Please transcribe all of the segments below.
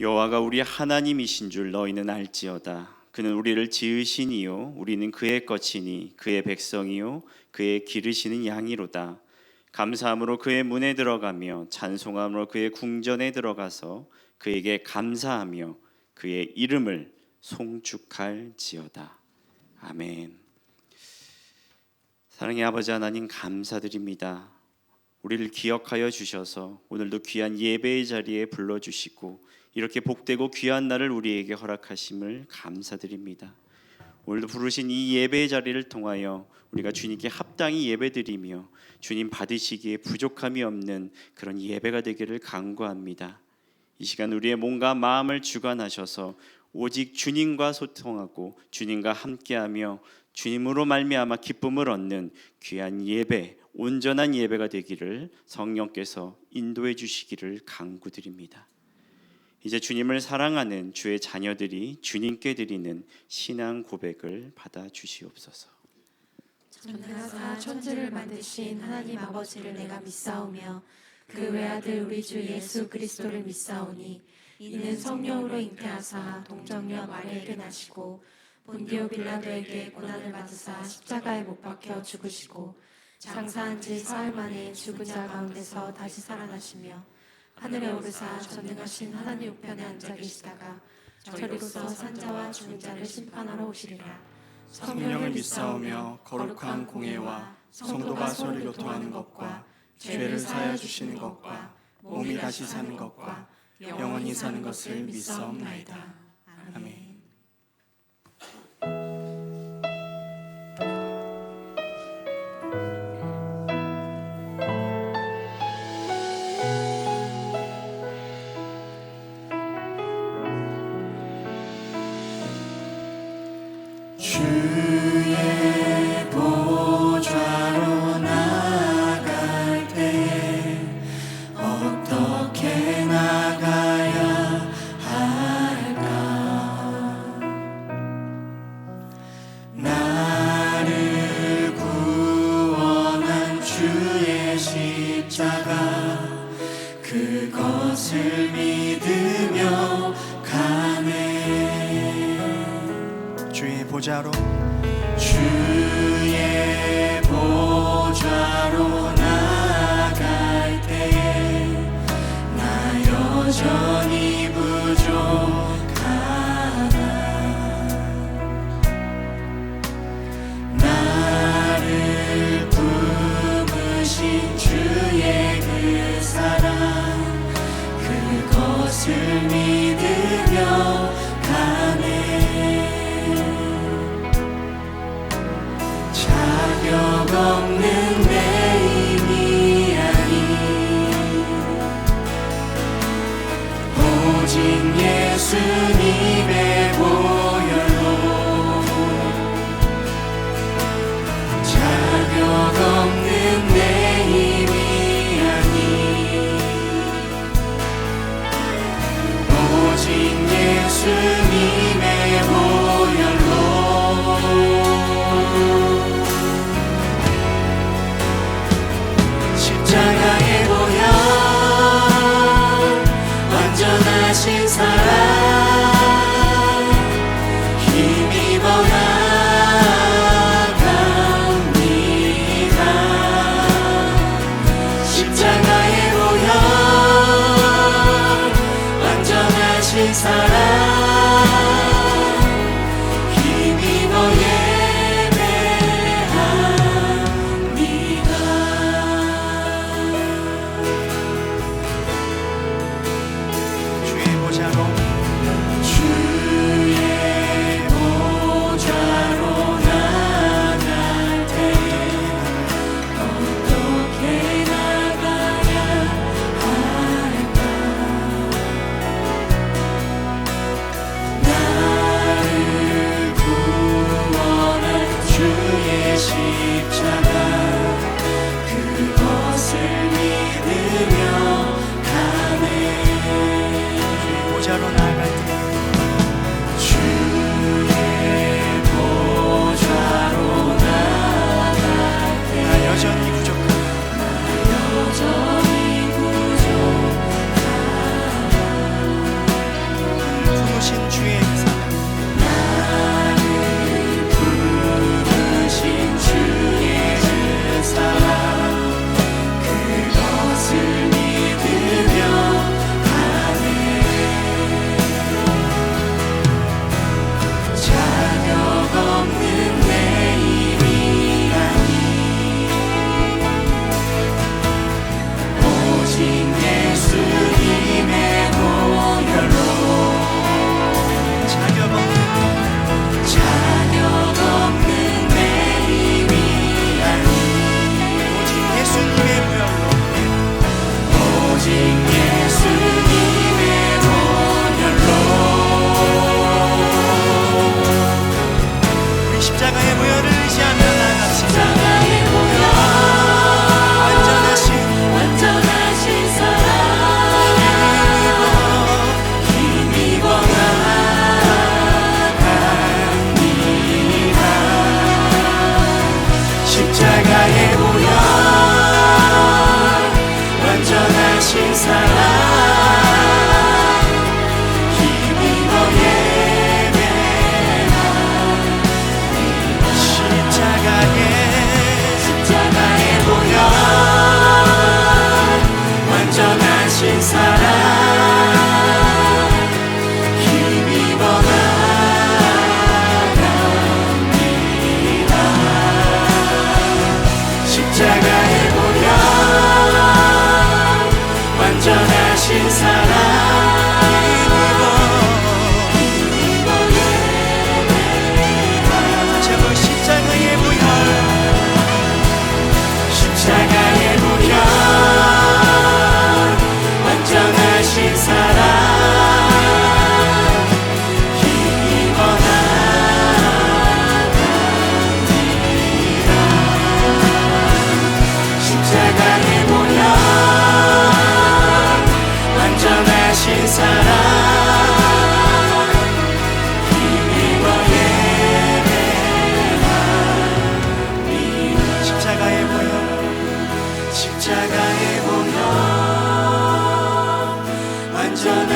여호와가 우리 하나님이신 줄 너희는 알지어다. 그는 우리를 지으시니요 우리는 그의 것이니 그의 백성이요 그의 기르시는 양이로다. 감사함으로 그의 문에 들어가며 찬송함으로 그의 궁전에 들어가서 그에게 감사하며 그의 이름을 송축할지어다. 아멘. 사랑의 아버지 하나님, 감사드립니다. 우리를 기억하여 주셔서 오늘도 귀한 예배의 자리에 불러주시고 이렇게 복되고 귀한 날을 우리에게 허락하심을 감사드립니다. 오늘도 부르신 이 예배의 자리를 통하여 우리가 주님께 합당히 예배드리며 주님 받으시기에 부족함이 없는 그런 예배가 되기를 간구합니다. 이 시간 우리의 몸과 마음을 주관하셔서 오직 주님과 소통하고 주님과 함께하며 주님으로 말미암아 기쁨을 얻는 귀한 예배, 온전한 예배가 되기를 성령께서 인도해 주시기를 간구드립니다. 이제 주님을 사랑하는 주의 자녀들이 주님께 드리는 신앙 고백을 받아 주시옵소서. 전능하사 천지를 만드신 하나님 아버지를 내가 믿사오며 그 외아들 우리 주 예수 그리스도를 믿사오니 이는 성령으로 잉태하사 동정녀 마리아에게 나시고 본디오 빌라도에게 고난을 받으사 십자가에 못 박혀 죽으시고 장사한 지 사흘 만에 죽은 자 가운데서 다시 살아나시며 하늘에 오르사 전능하신 하나님 우편에 앉아 계시다가 저리로서 산자와 죽은 자를 심판하러 오시리라. 성령을 믿사오며 거룩한 공예와 성도가 서로 교통하는 것과 죄를 사하여 주시는 것과 몸이 다시 사는 것과 영원히 사는 것을 믿사옵나이다. 아멘. 주의 보좌로 나갈 때에 어떻게 나가야 할까? 나를 구원한 주의 십자가 그것을 믿으며 가네. 주의 보좌로 나갈 때에 나 여전히 부족하다. 나를 품으신 주의 그 사랑 그것을 믿으며 가네. 자격 없는 내 힘이 아닌 오직 예수님의 보혈로 자격 없는 내 힘이 아닌 오직 예수님의 보혈로 십자가의 보혈 완전하신 사랑 힘입어 나갑니다. 십자가의 보혈 완전하신 사랑 힘입어 예배합니다. 주의 보좌로 나갈 때에 어떻게 나가야 할까?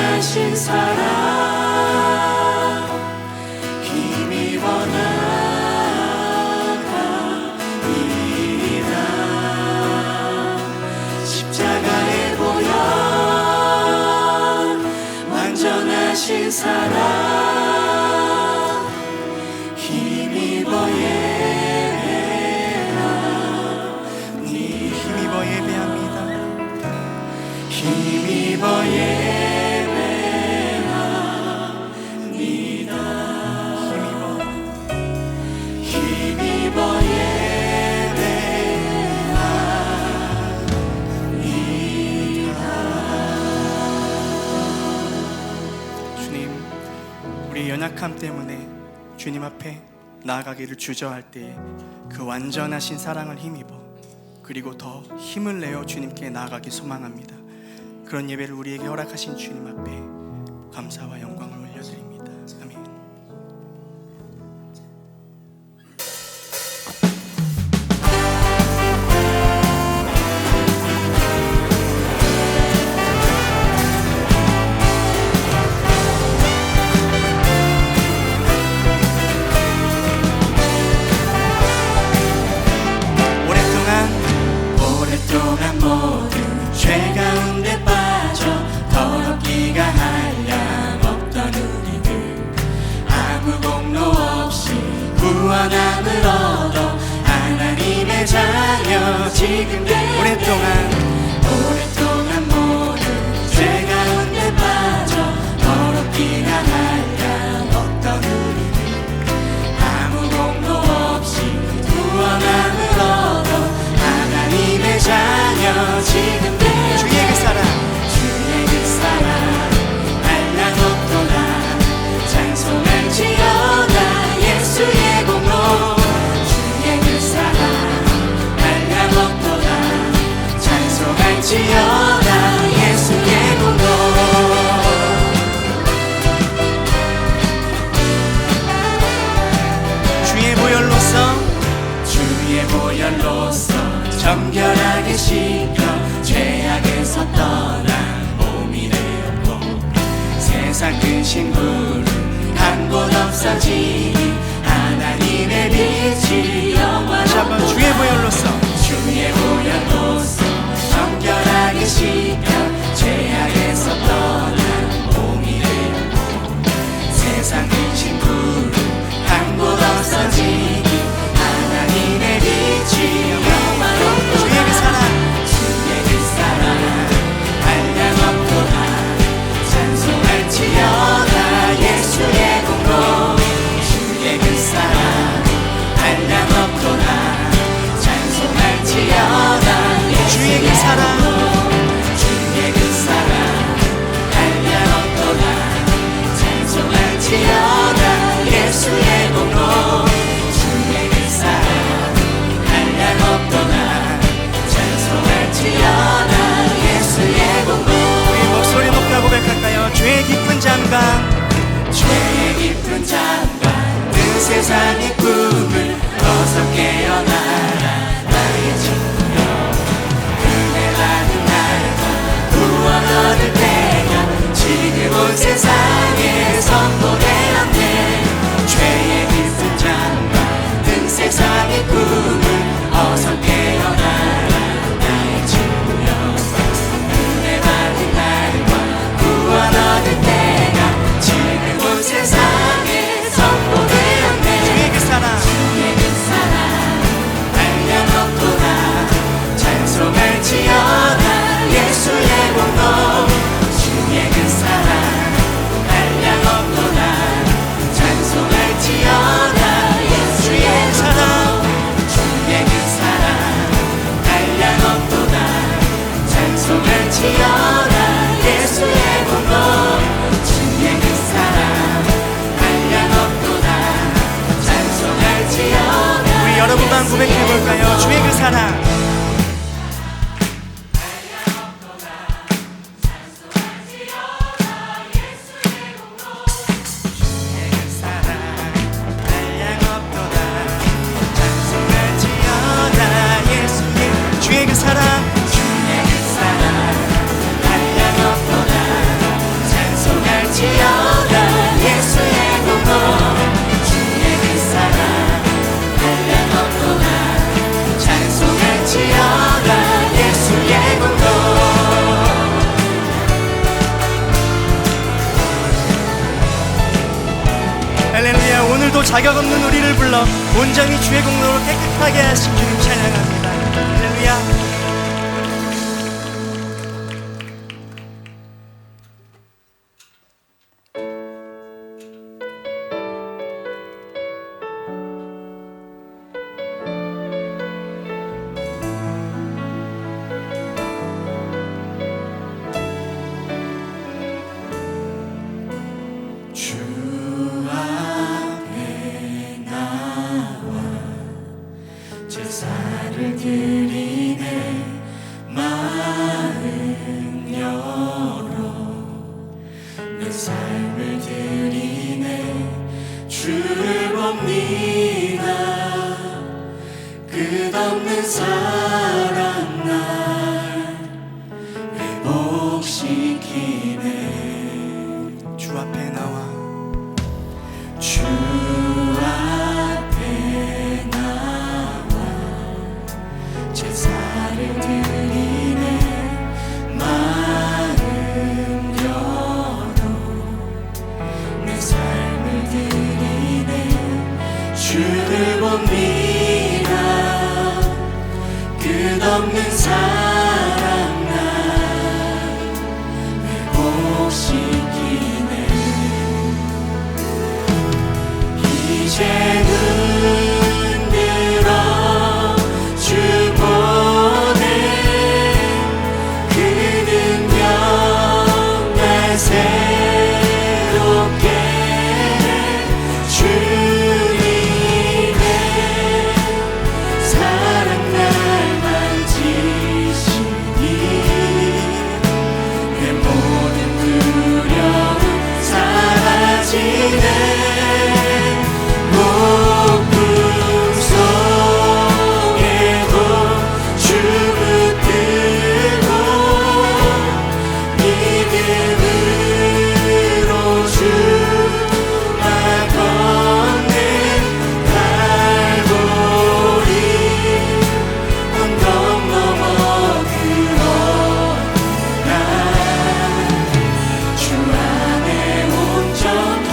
완전하신 사랑 힘입어 나아가리이다. 십자가에 보여 완전하신 사랑 힘입어 예배하니. 힘입어 예배합니다. 힘입어 예배합니다. 힘입어 예배합니다. 주님, 우리 연약함 때문에 주님 앞에 나아가기를 주저할 때에 그 완전하신 사랑을 힘입어 그리고 더 힘을 내어 주님께 나아가기 소망합니다. 그런 예배를 우리에게 허락하신 주님 앞에 감사와 영광을 올려드립니다. 아멘. 오랫동안 모두 죄 가운데 빠져 더럽기가 한량없던 우리들 아무 공로 없이 구원함을 얻어 하나님의 자녀 지금 오랫동안 모두 죄 가운데 빠져 더럽기가 한량없던 우리들 아무 공로 없이 구원함을 얻어 하나님의 자녀 지금 주의 그 사랑 한량없도다 찬송할지어다 예수의 공로 주의 그 사랑 한량없도다 찬송할지어다 예수의 공로 주의 보혈로서 정결하게 씻겨 죄악에서 떠난 몸이 되었고 세상 그 신부는 한 곳 없어지니 하나님의 빛이 영원하고 주의 보혈로서 정결하게 씻겨 죄악에서 떠난 몸이 되었고 세상 그 신부는 한 곳 없어지니 하나님의 빛이 영원하고 주의 그 사랑 한량없도다 찬송할지어다 예수의 공로 주의 그 사랑 한량없도다 찬송할지어다 주의 그 사랑 한량없도다 찬송할지어다 예수의 공로 주의 그 사랑 한량없도다 찬송할지어다 예수의 공로 우리 목소리 높여 고백할까요? 죄의 깊은 잠깐 그 세상의 꿈을 어서 깨어나라 나의 친구여 은혜 받은 날과 구원 얻을 때가 지금 온 세상에 선포되었네 죄의 깊은 잠깐 그 세상의 꿈을 어서 깨어나라 나의 친구여 은혜 받은 날과 구원 얻을 때가 지금 온 세상에 선포되었네 주의 그 사랑 의도 자격 없는 우리를 불러 온전히 주의 공로로 깨끗하게 하신 주님 찬양합니다. 할렐루야. 제사를 드리네 마음 열어 내 삶을 드리네 주를 봅니다 끝없는 사랑 날 회복시키네 주 앞에 나와 주 앞에 나와 제사를 드리네 마음 열어 내 삶을 드리네 주를 봅니다 끝없는 사랑 날 회복시키네 이제 눈 들어 주 보네 그 능력 날 새롭게 주님의 사랑 날 만지시니 내 모든 두려움 사라지네 목숨 속에도 주 붙들고 믿음으로 주만 걷는 갈보리 언덕 넘어 그어나 주 안에 온전해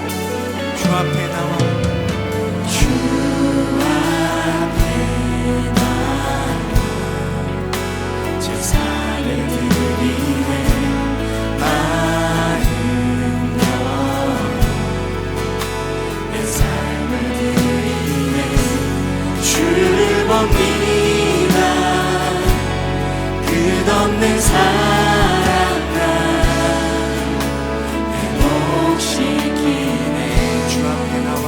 주 앞에 나와 주 앞에 나와 제사를 드리네 마음 열어 내 삶을 드리네 주를 봅니다 끝없는 사랑 날 회복시키네 주 앞에 나와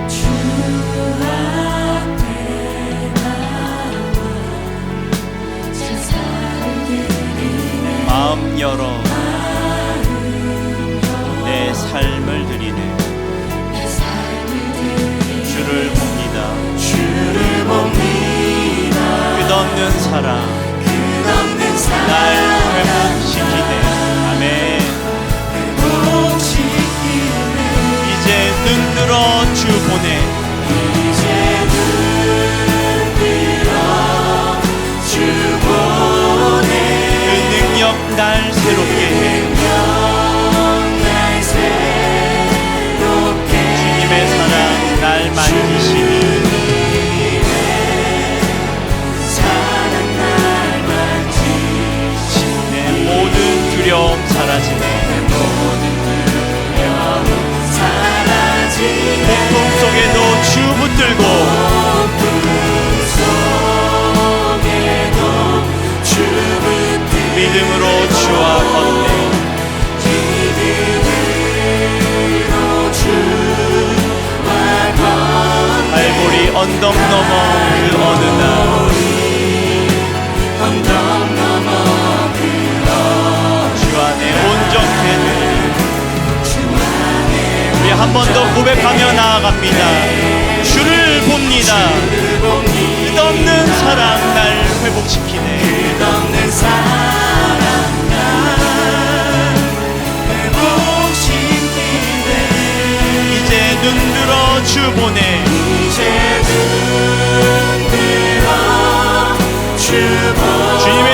주 앞에 나와 제사를 드리네 마음 열어 내 삶을 드리네 내 삶을 드리네 주를 봅니다 주를 봅니다 끝없는 사랑 끝없는 날 사랑 회복시키네 아멘 회복시키네 이제 눈 들어 주 보내 이제 눈 들어 주 보네 그 능력 날 새롭게 해 날 새롭게 주님의 사랑 날 만지시니 사랑 날 만지시네 내 모든 두려움 사라지네 모든 두려움 사라지네 폭풍 속에도 주 붙들고 폭풍 속에도 주 붙들고 믿음으로 주와 걷네 믿음으로 주와 걷네 갈보리 언덕 넘어 그 어느 날 언덕 넘어 주 안에 온전케 되리 주 안에 우리 한 번 더 고백하며 나아갑니다 주를 봅니다 끝없는 사랑 날 회복시키네 끝없는 사랑 날 회복시키네 이제 눈 들어 주 보내 이제 눈 들어 주 보네 주님의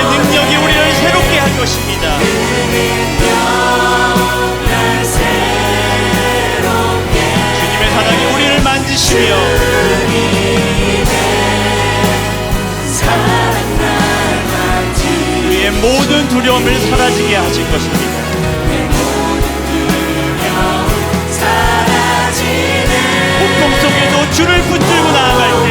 두려움을 사라지게 하실 것입니다. 고통 속에도 주를 붙들고 나아갈 때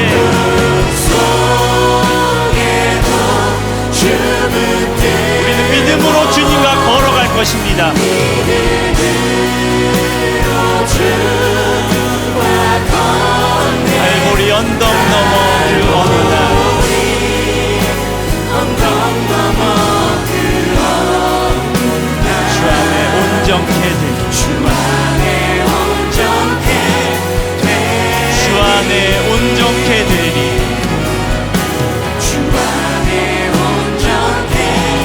우리는 믿음으로 주님과 걸어갈 것입니다. 갈보리 언덕 넘어 그 어느 날 주 안에 온전케 되리. 주 안에 온전케 되리.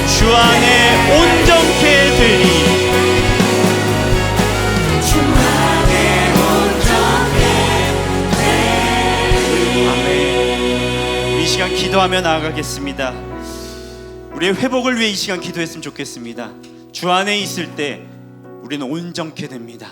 주 안에 온전케 되리. 아멘. 이 시간 기도하며 나아가겠습니다. 우리의 회복을 위해 이 시간 기도했으면 좋겠습니다. 주 안에 있을 때 우리는 온전케 됩니다.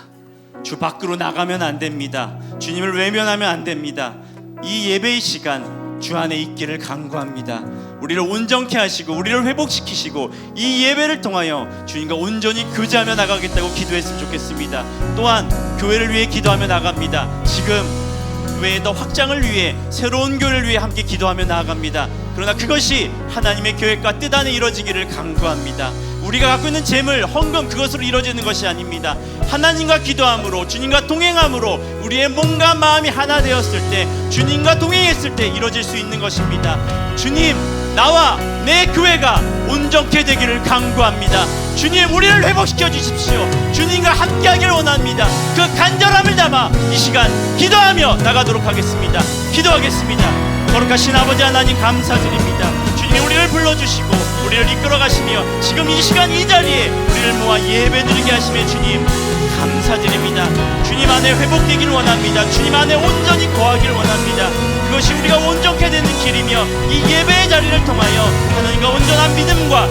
주 밖으로 나가면 안 됩니다. 주님을 외면하면 안 됩니다. 이 예배의 시간 주 안에 있기를 간구합니다. 우리를 온전케 하시고 우리를 회복시키시고 이 예배를 통하여 주님과 온전히 교제하며 나가겠다고 기도했으면 좋겠습니다. 또한 교회를 위해 기도하며 나갑니다. 지금 교회의 더 확장을 위해 새로운 교회를 위해 함께 기도하며 나아갑니다. 그러나 그것이 하나님의 계획과 뜻 안에 이루어지기를 간구합니다. 우리가 갖고 있는 재물, 헌금 그것으로 이루어지는 것이 아닙니다. 하나님과 기도함으로 주님과 동행함으로 우리의 몸과 마음이 하나 되었을 때 주님과 동행했을 때 이루어질 수 있는 것입니다. 주님, 나와 내 교회가 온전케 되기를 간구합니다. 주님, 우리를 회복시켜 주십시오. 주님과 함께하기를 원합니다. 그 간절함을 담아 이 시간 기도하며 나가도록 하겠습니다. 기도하겠습니다. 거룩하신 아버지 하나님 감사드립니다. 주님이 우리를 불러주시고 우리를 이끌어가시며 지금 이 시간 이 자리에 우리를 모아 예배드리게 하시며 주님 감사드립니다. 주님 안에 회복되기를 원합니다. 주님 안에 온전히 거하기를 원합니다. 그것이 우리가 온전케 되는 길이며 이 예배의 자리를 통하여 하나님과 온전한 믿음과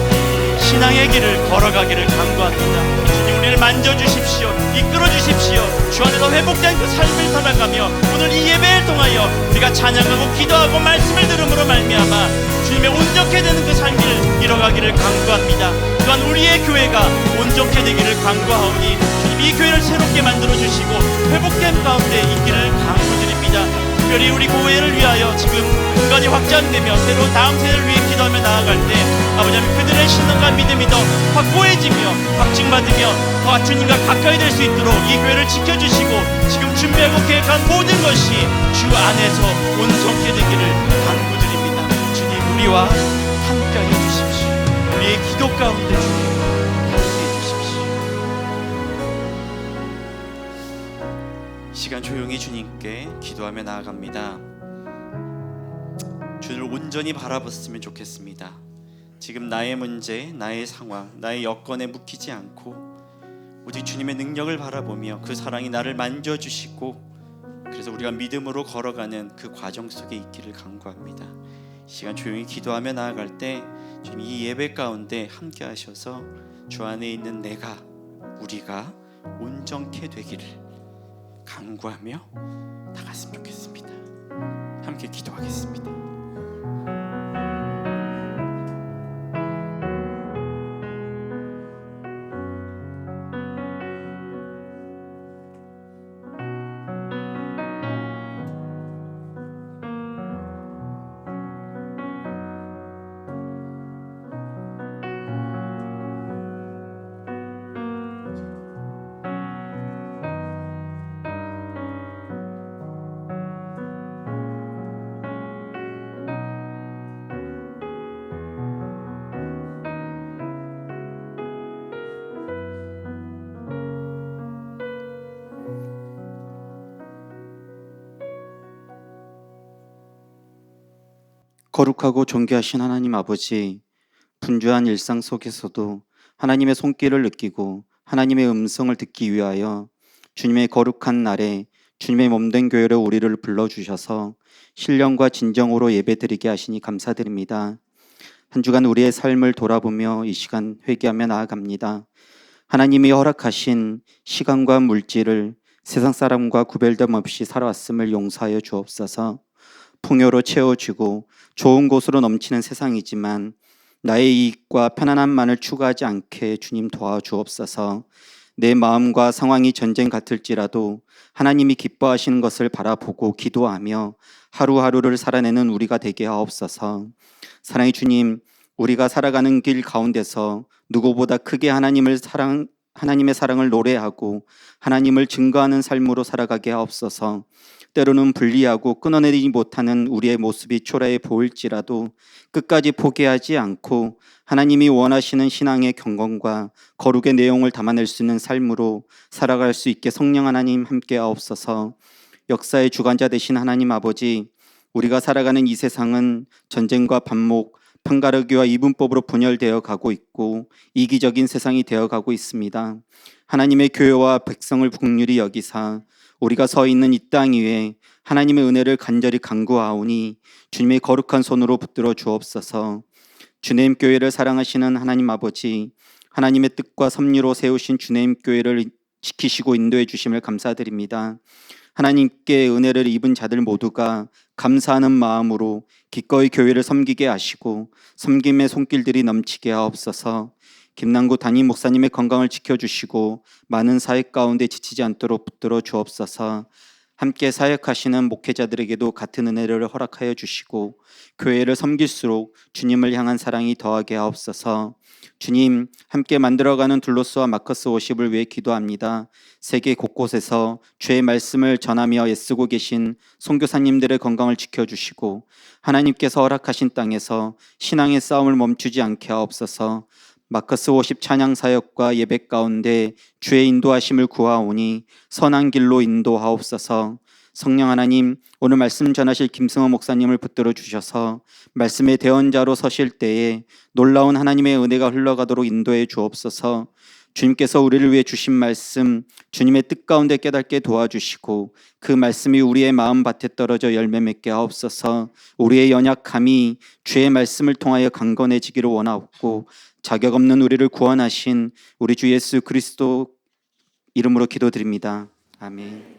신앙의 길을 걸어가기를 간구합니다. 주님, 우리를 만져주십시오. 이끌어주십시오. 주 안에서 회복된 그 삶을 살아가며 오늘 이 예배를 통하여 우리가 찬양하고 기도하고 말씀을 들음으로 말미암아 주님의 온전케 되는 그 삶을 이뤄가기를 간구합니다. 또한 우리의 교회가 온전케 되기를 간구하오니 주님, 이 교회를 새롭게 만들어주시고 회복된 가운데 있기를 간구드립니다. 특별히 우리 교회를 위하여 지금 공간이 확장되며 새로운 다음 세대를 위해 기도하며 나아갈 때 아버지 하나님, 그들의 신앙과 믿음이 더 확고해지며 확증받으며 더 주님과 가까이 될 수 있도록 이 교회를 지켜주시고 지금 준비하고 계획한 모든 것이 주 안에서 온전케 되기를 간구드립니다. 주님, 우리와 함께해 주십시오. 우리의 기도 가운데 주님 함께해 주십시오. 이 시간 조용히 주님께 기도하며 나아갑니다. 주를 온전히 바라봤으면 좋겠습니다. 지금 나의 문제, 나의 상황, 나의 여건에 묶이지 않고 오직 주님의 능력을 바라보며 그 사랑이 나를 만져주시고 그래서 우리가 믿음으로 걸어가는 그 과정 속에 있기를 간구합니다. 이 시간 조용히 기도하며 나아갈 때 주님 이 예배 가운데 함께 하셔서 주 안에 있는 내가, 우리가 온전케 되기를 간구하며 나갔으면 좋겠습니다. 함께 기도하겠습니다. 거룩하고 존귀하신 하나님 아버지, 분주한 일상 속에서도 하나님의 손길을 느끼고 하나님의 음성을 듣기 위하여 주님의 거룩한 날에 주님의 몸된 교회로 우리를 불러주셔서 신령과 진정으로 예배드리게 하시니 감사드립니다. 한 주간 우리의 삶을 돌아보며 이 시간 회개하며 나아갑니다. 하나님이 허락하신 시간과 물질을 세상 사람과 구별됨 없이 살아왔음을 용서하여 주옵소서. 풍요로 채워주고 좋은 곳으로 넘치는 세상이지만 나의 이익과 편안함만을 추구하지 않게 주님 도와주옵소서. 내 마음과 상황이 전쟁 같을지라도 하나님이 기뻐하시는 것을 바라보고 기도하며 하루하루를 살아내는 우리가 되게 하옵소서. 사랑의 주님, 우리가 살아가는 길 가운데서 누구보다 크게 하나님의 사랑을 노래하고 하나님을 증거하는 삶으로 살아가게 하옵소서. 때로는 불리하고 끊어내지 못하는 우리의 모습이 초라해 보일지라도 끝까지 포기하지 않고 하나님이 원하시는 신앙의 경건과 거룩의 내용을 담아낼 수 있는 삶으로 살아갈 수 있게 성령 하나님 함께 하옵소서. 역사의 주관자 되신 하나님 아버지, 우리가 살아가는 이 세상은 전쟁과 반목, 편가르기와 이분법으로 분열되어 가고 있고 이기적인 세상이 되어 가고 있습니다. 하나님의 교회와 백성을 긍휼히 여기사 우리가 서 있는 이 땅 위에 하나님의 은혜를 간절히 간구하오니 주님의 거룩한 손으로 붙들어 주옵소서. 주님 교회를 사랑하시는 하나님 아버지, 하나님의 뜻과 섭리로 세우신 주님 교회를 지키시고 인도해 주심을 감사드립니다. 하나님께 은혜를 입은 자들 모두가 감사하는 마음으로 기꺼이 교회를 섬기게 하시고 섬김의 손길들이 넘치게 하옵소서. 김남구 담임 목사님의 건강을 지켜주시고 많은 사역 가운데 지치지 않도록 붙들어 주옵소서. 함께 사역하시는 목회자들에게도 같은 은혜를 허락하여 주시고 교회를 섬길수록 주님을 향한 사랑이 더하게 하옵소서. 주님, 함께 만들어가는 둘로스와 마커스 50을 위해 기도합니다. 세계 곳곳에서 주의 말씀을 전하며 애쓰고 계신 선교사님들의 건강을 지켜주시고 하나님께서 허락하신 땅에서 신앙의 싸움을 멈추지 않게 하옵소서. 마커스 50 찬양 사역과 예배 가운데 주의 인도하심을 구하오니 선한 길로 인도하옵소서. 성령 하나님, 오늘 말씀 전하실 김승호 목사님을 붙들어 주셔서 말씀의 대언자로 서실 때에 놀라운 하나님의 은혜가 흘러가도록 인도해 주옵소서. 주님께서 우리를 위해 주신 말씀, 주님의 뜻 가운데 깨닫게 도와주시고 그 말씀이 우리의 마음밭에 떨어져 열매 맺게 하옵소서. 우리의 연약함이 주의 말씀을 통하여 강건해지기를 원하옵고 자격 없는 우리를 구원하신 우리 주 예수 그리스도 이름으로 기도드립니다. 아멘.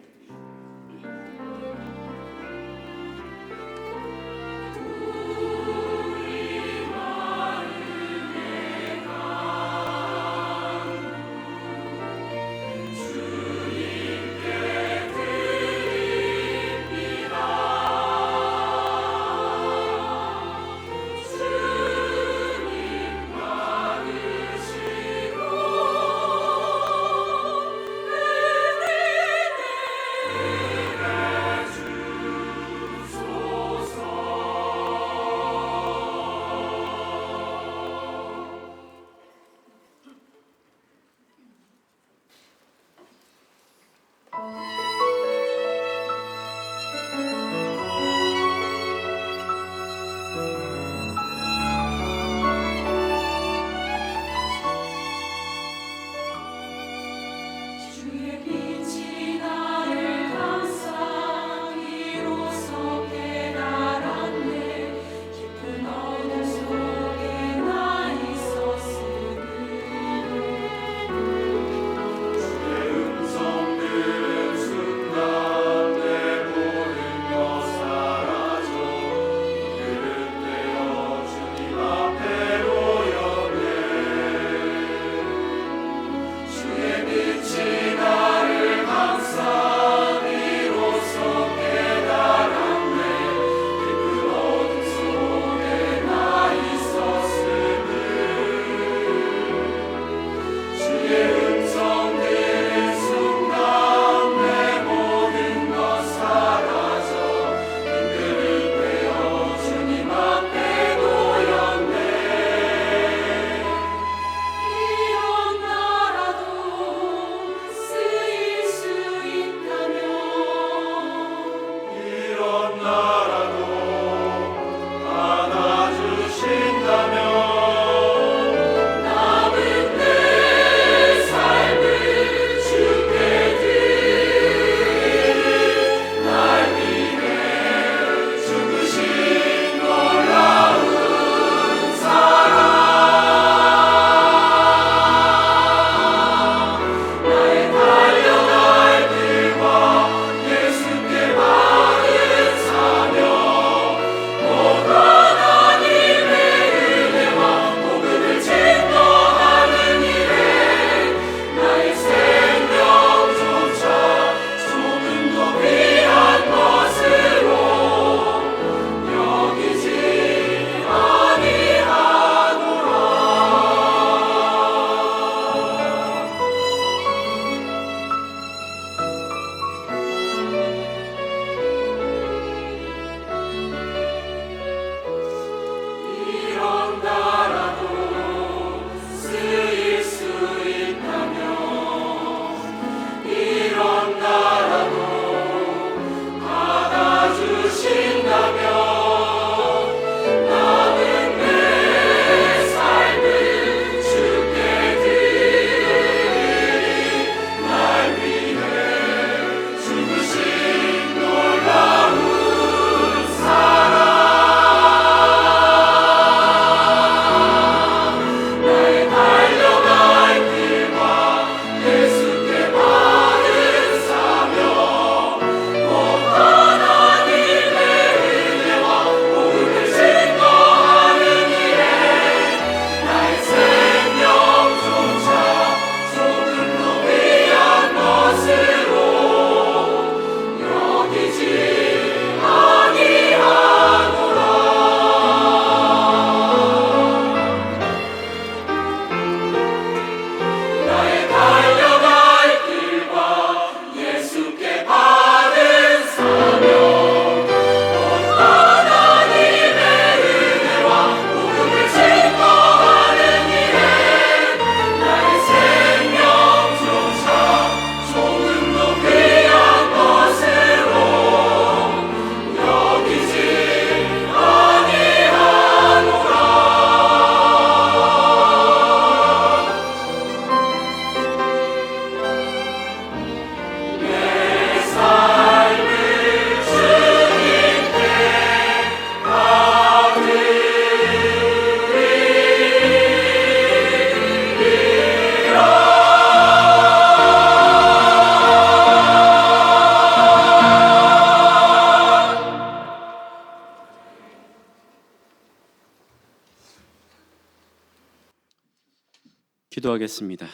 기도하겠습니다.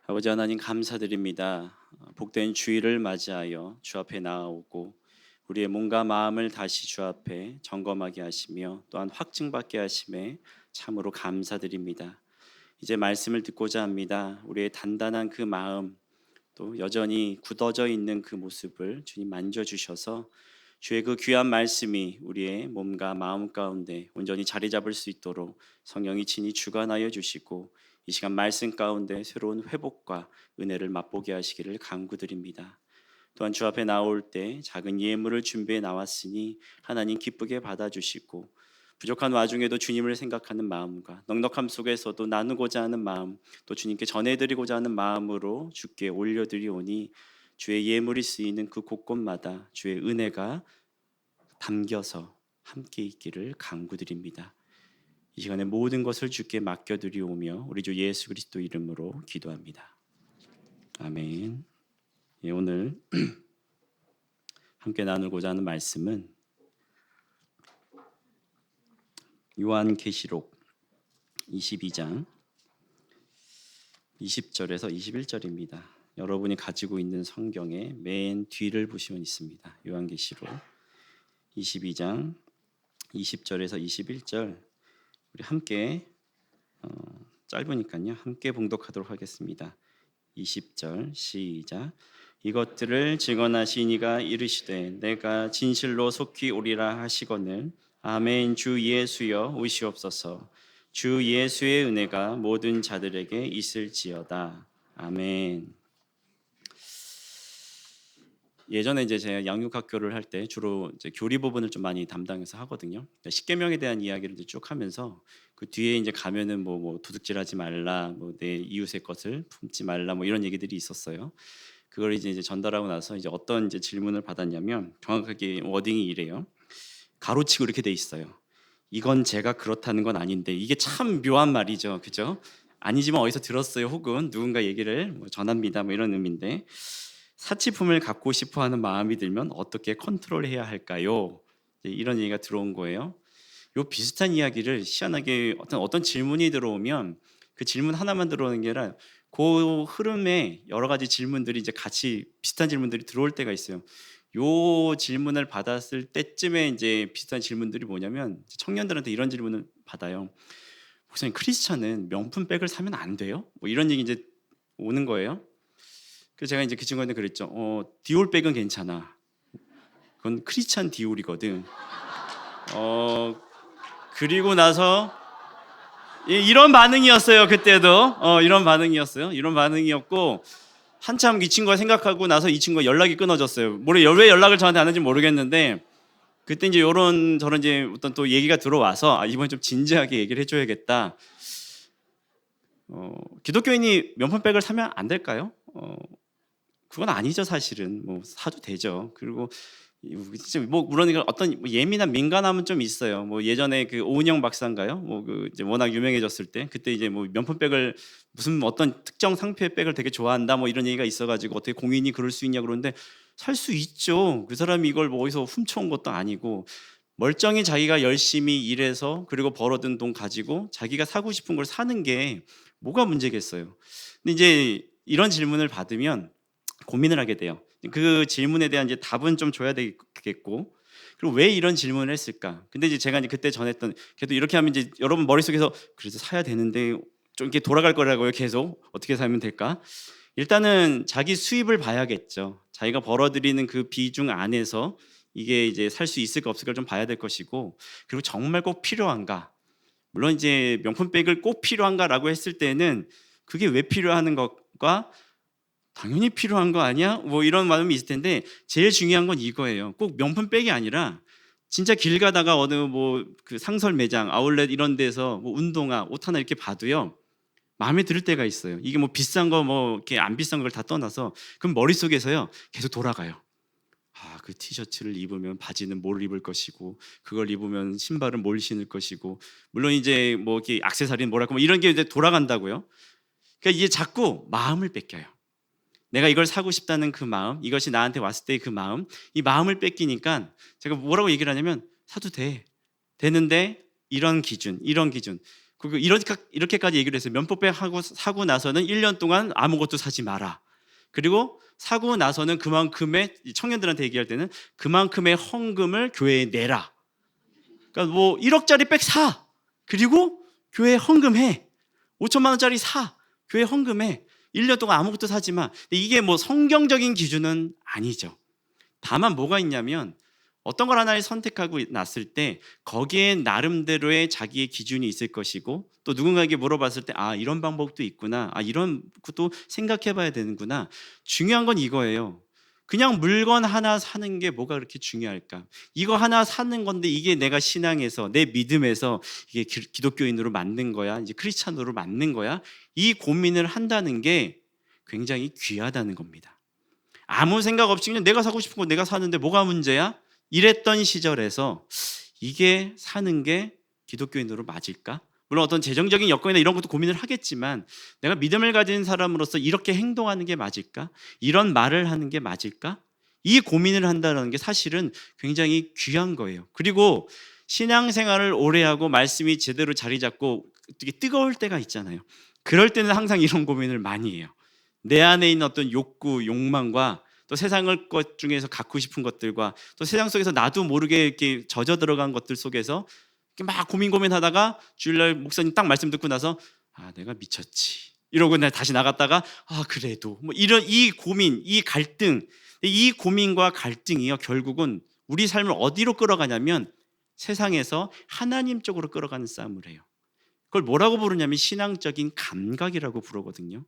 아버지 하나님 감사드립니다. 복된 주일을 맞이하여 주 앞에 나아오고 우리의 몸과 마음을 다시 주 앞에 점검하게 하시며 또한 확증받게 하심에 참으로 감사드립니다. 이제 말씀을 듣고자 합니다. 우리의 단단한 그 마음, 또 여전히 굳어져 있는 그 모습을 주님 만져주셔서 주의 그 귀한 말씀이 우리의 몸과 마음 가운데 온전히 자리 잡을 수 있도록 성령이 친히 주관하여 주시고 이 시간 말씀 가운데 새로운 회복과 은혜를 맛보게 하시기를 간구드립니다. 또한 주 앞에 나올 때 작은 예물을 준비해 나왔으니 하나님 기쁘게 받아주시고 부족한 와중에도 주님을 생각하는 마음과 넉넉함 속에서도 나누고자 하는 마음, 또 주님께 전해드리고자 하는 마음으로 주께 올려드리오니 주의 예물이 쓰이는 그 곳곳마다 주의 은혜가 담겨서 함께 있기를 간구드립니다. 이 시간에 모든 것을 주께 맡겨드리오며 우리 주 예수 그리스도 이름으로 기도합니다. 아멘. 오늘 함께 나누고자 하는 말씀은 요한계시록 22장 20절에서 21절입니다. 여러분이 가지고 있는 성경의 맨 뒤를 보시면 있습니다. 요한계시록 22장 20절에서 21절 우리 함께 짧으니까요. 함께 봉독하도록 하겠습니다. 20절 시작. 이것들을 증언하신 이가 이르시되 내가 진실로 속히 오리라 하시거늘 아멘. 주 예수여 오시옵소서. 주 예수의 은혜가 모든 자들에게 있을지어다. 아멘. 예전에 이제 제가 양육학교를 할 때 주로 이제 교리 부분을 좀 많이 담당해서 하거든요. 십계명에 대한 이야기를 이제 쭉 하면서 그 뒤에 이제 가면은 뭐 도둑질하지 말라, 뭐 내 이웃의 것을 품지 말라, 뭐 이런 얘기들이 있었어요. 그걸 이제 전달하고 나서 이제 어떤 이제 질문을 받았냐면 정확하게 워딩이 이래요. 가로치고 이렇게 돼 있어요. 이건 제가 그렇다는 건 아닌데 이게 참 묘한 말이죠, 그죠? 아니지만 어디서 들었어요, 혹은 누군가 얘기를 뭐 전합니다, 뭐 이런 의미인데. 사치품을 갖고 싶어하는 마음이 들면 어떻게 컨트롤해야 할까요? 이런 얘기가 들어온 거예요. 요 비슷한 이야기를 희한하게 어떤 질문이 들어오면 그 질문 하나만 들어오는 게 아니라 그 흐름에 여러 가지 질문들이 이제 같이 비슷한 질문들이 들어올 때가 있어요. 요 질문을 받았을 때쯤에 이제 비슷한 질문들이 뭐냐면 청년들한테 이런 질문을 받아요. 목사님, 크리스찬은 명품백을 사면 안 돼요? 뭐 이런 얘기 이제 오는 거예요. 그래서 제가 이제 그 친구한테 그랬죠. 디올백은 괜찮아. 그건 크리스찬 디올이거든. 그리고 나서 이런 반응이었어요. 그때도 이런 반응이었어요. 이런 반응이었고 한참 이 친구가 생각하고 나서 이 친구가 연락이 끊어졌어요. 왜 연락을 저한테 안 하는지 모르겠는데 그때 이제 이런 저런 이제 어떤 또 얘기가 들어와서 이번에 좀 진지하게 얘기를 해줘야겠다. 기독교인이 명품백을 사면 안 될까요? 그건 아니죠, 사실은. 뭐 사도 되죠. 그리고 뭐 물론 어떤 예민한 민감함은 좀 있어요. 뭐 예전에 그 오은영 박사인가요? 뭐 그 이제 워낙 유명해졌을 때 그때 이제 뭐 명품백을 무슨 어떤 특정 상표의 백을 되게 좋아한다 뭐 이런 얘기가 있어가지고 어떻게 공인이 그럴 수 있냐 그러는데 살 수 있죠. 그 사람이 이걸 뭐 어디서 훔쳐온 것도 아니고 멀쩡히 자기가 열심히 일해서 그리고 벌어둔 돈 가지고 자기가 사고 싶은 걸 사는 게 뭐가 문제겠어요. 근데 이제 이런 질문을 받으면 고민을 하게 돼요. 그 질문에 대한 이제 답은 좀 줘야 되겠고, 그리고 왜 이런 질문을 했을까? 근데 이제 제가 이제 그때 전했던, 그래도 이렇게 하면 이제 여러분 머릿속에서 그래서 사야 되는데 좀 이렇게 돌아갈 거라고요. 계속 어떻게 사면 될까? 일단은 자기 수입을 봐야겠죠. 자기가 벌어들이는 그 비중 안에서 이게 이제 살 수 있을까 없을까 좀 봐야 될 것이고, 그리고 정말 꼭 필요한가? 물론 이제 명품백을 꼭 필요한가라고 했을 때는 그게 왜 필요한 것과 당연히 필요한 거 아니야? 뭐 이런 마음이 있을 텐데 제일 중요한 건 이거예요. 꼭 명품백이 아니라 진짜 길 가다가 어느 뭐 그 상설 매장, 아울렛 이런 데서 뭐 운동화, 옷 하나 이렇게 봐도요 마음에 들 때가 있어요. 이게 뭐 비싼 거 뭐 이렇게 안 비싼 걸 다 떠나서 그럼 머릿속에서요 계속 돌아가요. 그 티셔츠를 입으면 바지는 뭘 입을 것이고, 그걸 입으면 신발은 뭘 신을 것이고, 물론 이제 뭐 이렇게 액세서리는 뭐랄까 뭐 이런 게 이제 돌아간다고요. 그러니까 이게 자꾸 마음을 뺏겨요. 내가 이걸 사고 싶다는 그 마음, 이것이 나한테 왔을 때의 그 마음, 이 마음을 뺏기니까 제가 뭐라고 얘기를 하냐면 사도 되는데 이런 기준, 이렇게까지 얘기를 했어요. 면포백 사고 나서는 1년 동안 아무것도 사지 마라. 그리고 사고 나서는 그만큼의, 청년들한테 얘기할 때는 그만큼의 헌금을 교회에 내라. 그러니까 뭐 1억짜리 백 사. 그리고 교회에 헌금해. 5천만 원짜리 사. 교회에 헌금해. 1년 동안 아무것도 사지 마. 근데 이게 뭐 성경적인 기준은 아니죠. 다만 뭐가 있냐면 어떤 걸 하나를 선택하고 났을 때 거기에 나름대로의 자기의 기준이 있을 것이고, 또 누군가에게 물어봤을 때 이런 방법도 있구나, 이런 것도 생각해 봐야 되는구나. 중요한 건 이거예요. 그냥 물건 하나 사는 게 뭐가 그렇게 중요할까? 이거 하나 사는 건데 이게 내가 신앙에서, 내 믿음에서 이게 기독교인으로 맞는 거야, 이제 크리스찬으로 맞는 거야? 이 고민을 한다는 게 굉장히 귀하다는 겁니다. 아무 생각 없이 그냥 내가 사고 싶은 거 내가 사는데 뭐가 문제야? 이랬던 시절에서 이게 사는 게 기독교인으로 맞을까? 물론 어떤 재정적인 여건이나 이런 것도 고민을 하겠지만 내가 믿음을 가진 사람으로서 이렇게 행동하는 게 맞을까? 이런 말을 하는 게 맞을까? 이 고민을 한다는 게 사실은 굉장히 귀한 거예요. 그리고 신앙생활을 오래 하고 말씀이 제대로 자리 잡고 되게 뜨거울 때가 있잖아요. 그럴 때는 항상 이런 고민을 많이 해요. 내 안에 있는 어떤 욕구, 욕망과 또 세상을 것 중에서 갖고 싶은 것들과 또 세상 속에서 나도 모르게 이렇게 젖어 들어간 것들 속에서 이렇게 막 고민하다가 주일날 목사님 딱 말씀 듣고 나서 내가 미쳤지 이러고 다시 나갔다가 그래도 뭐 이런 이 고민, 이 갈등, 이 고민과 갈등이요 결국은 우리 삶을 어디로 끌어가냐면 세상에서 하나님 쪽으로 끌어가는 싸움을 해요. 그걸 뭐라고 부르냐면 신앙적인 감각이라고 부르거든요.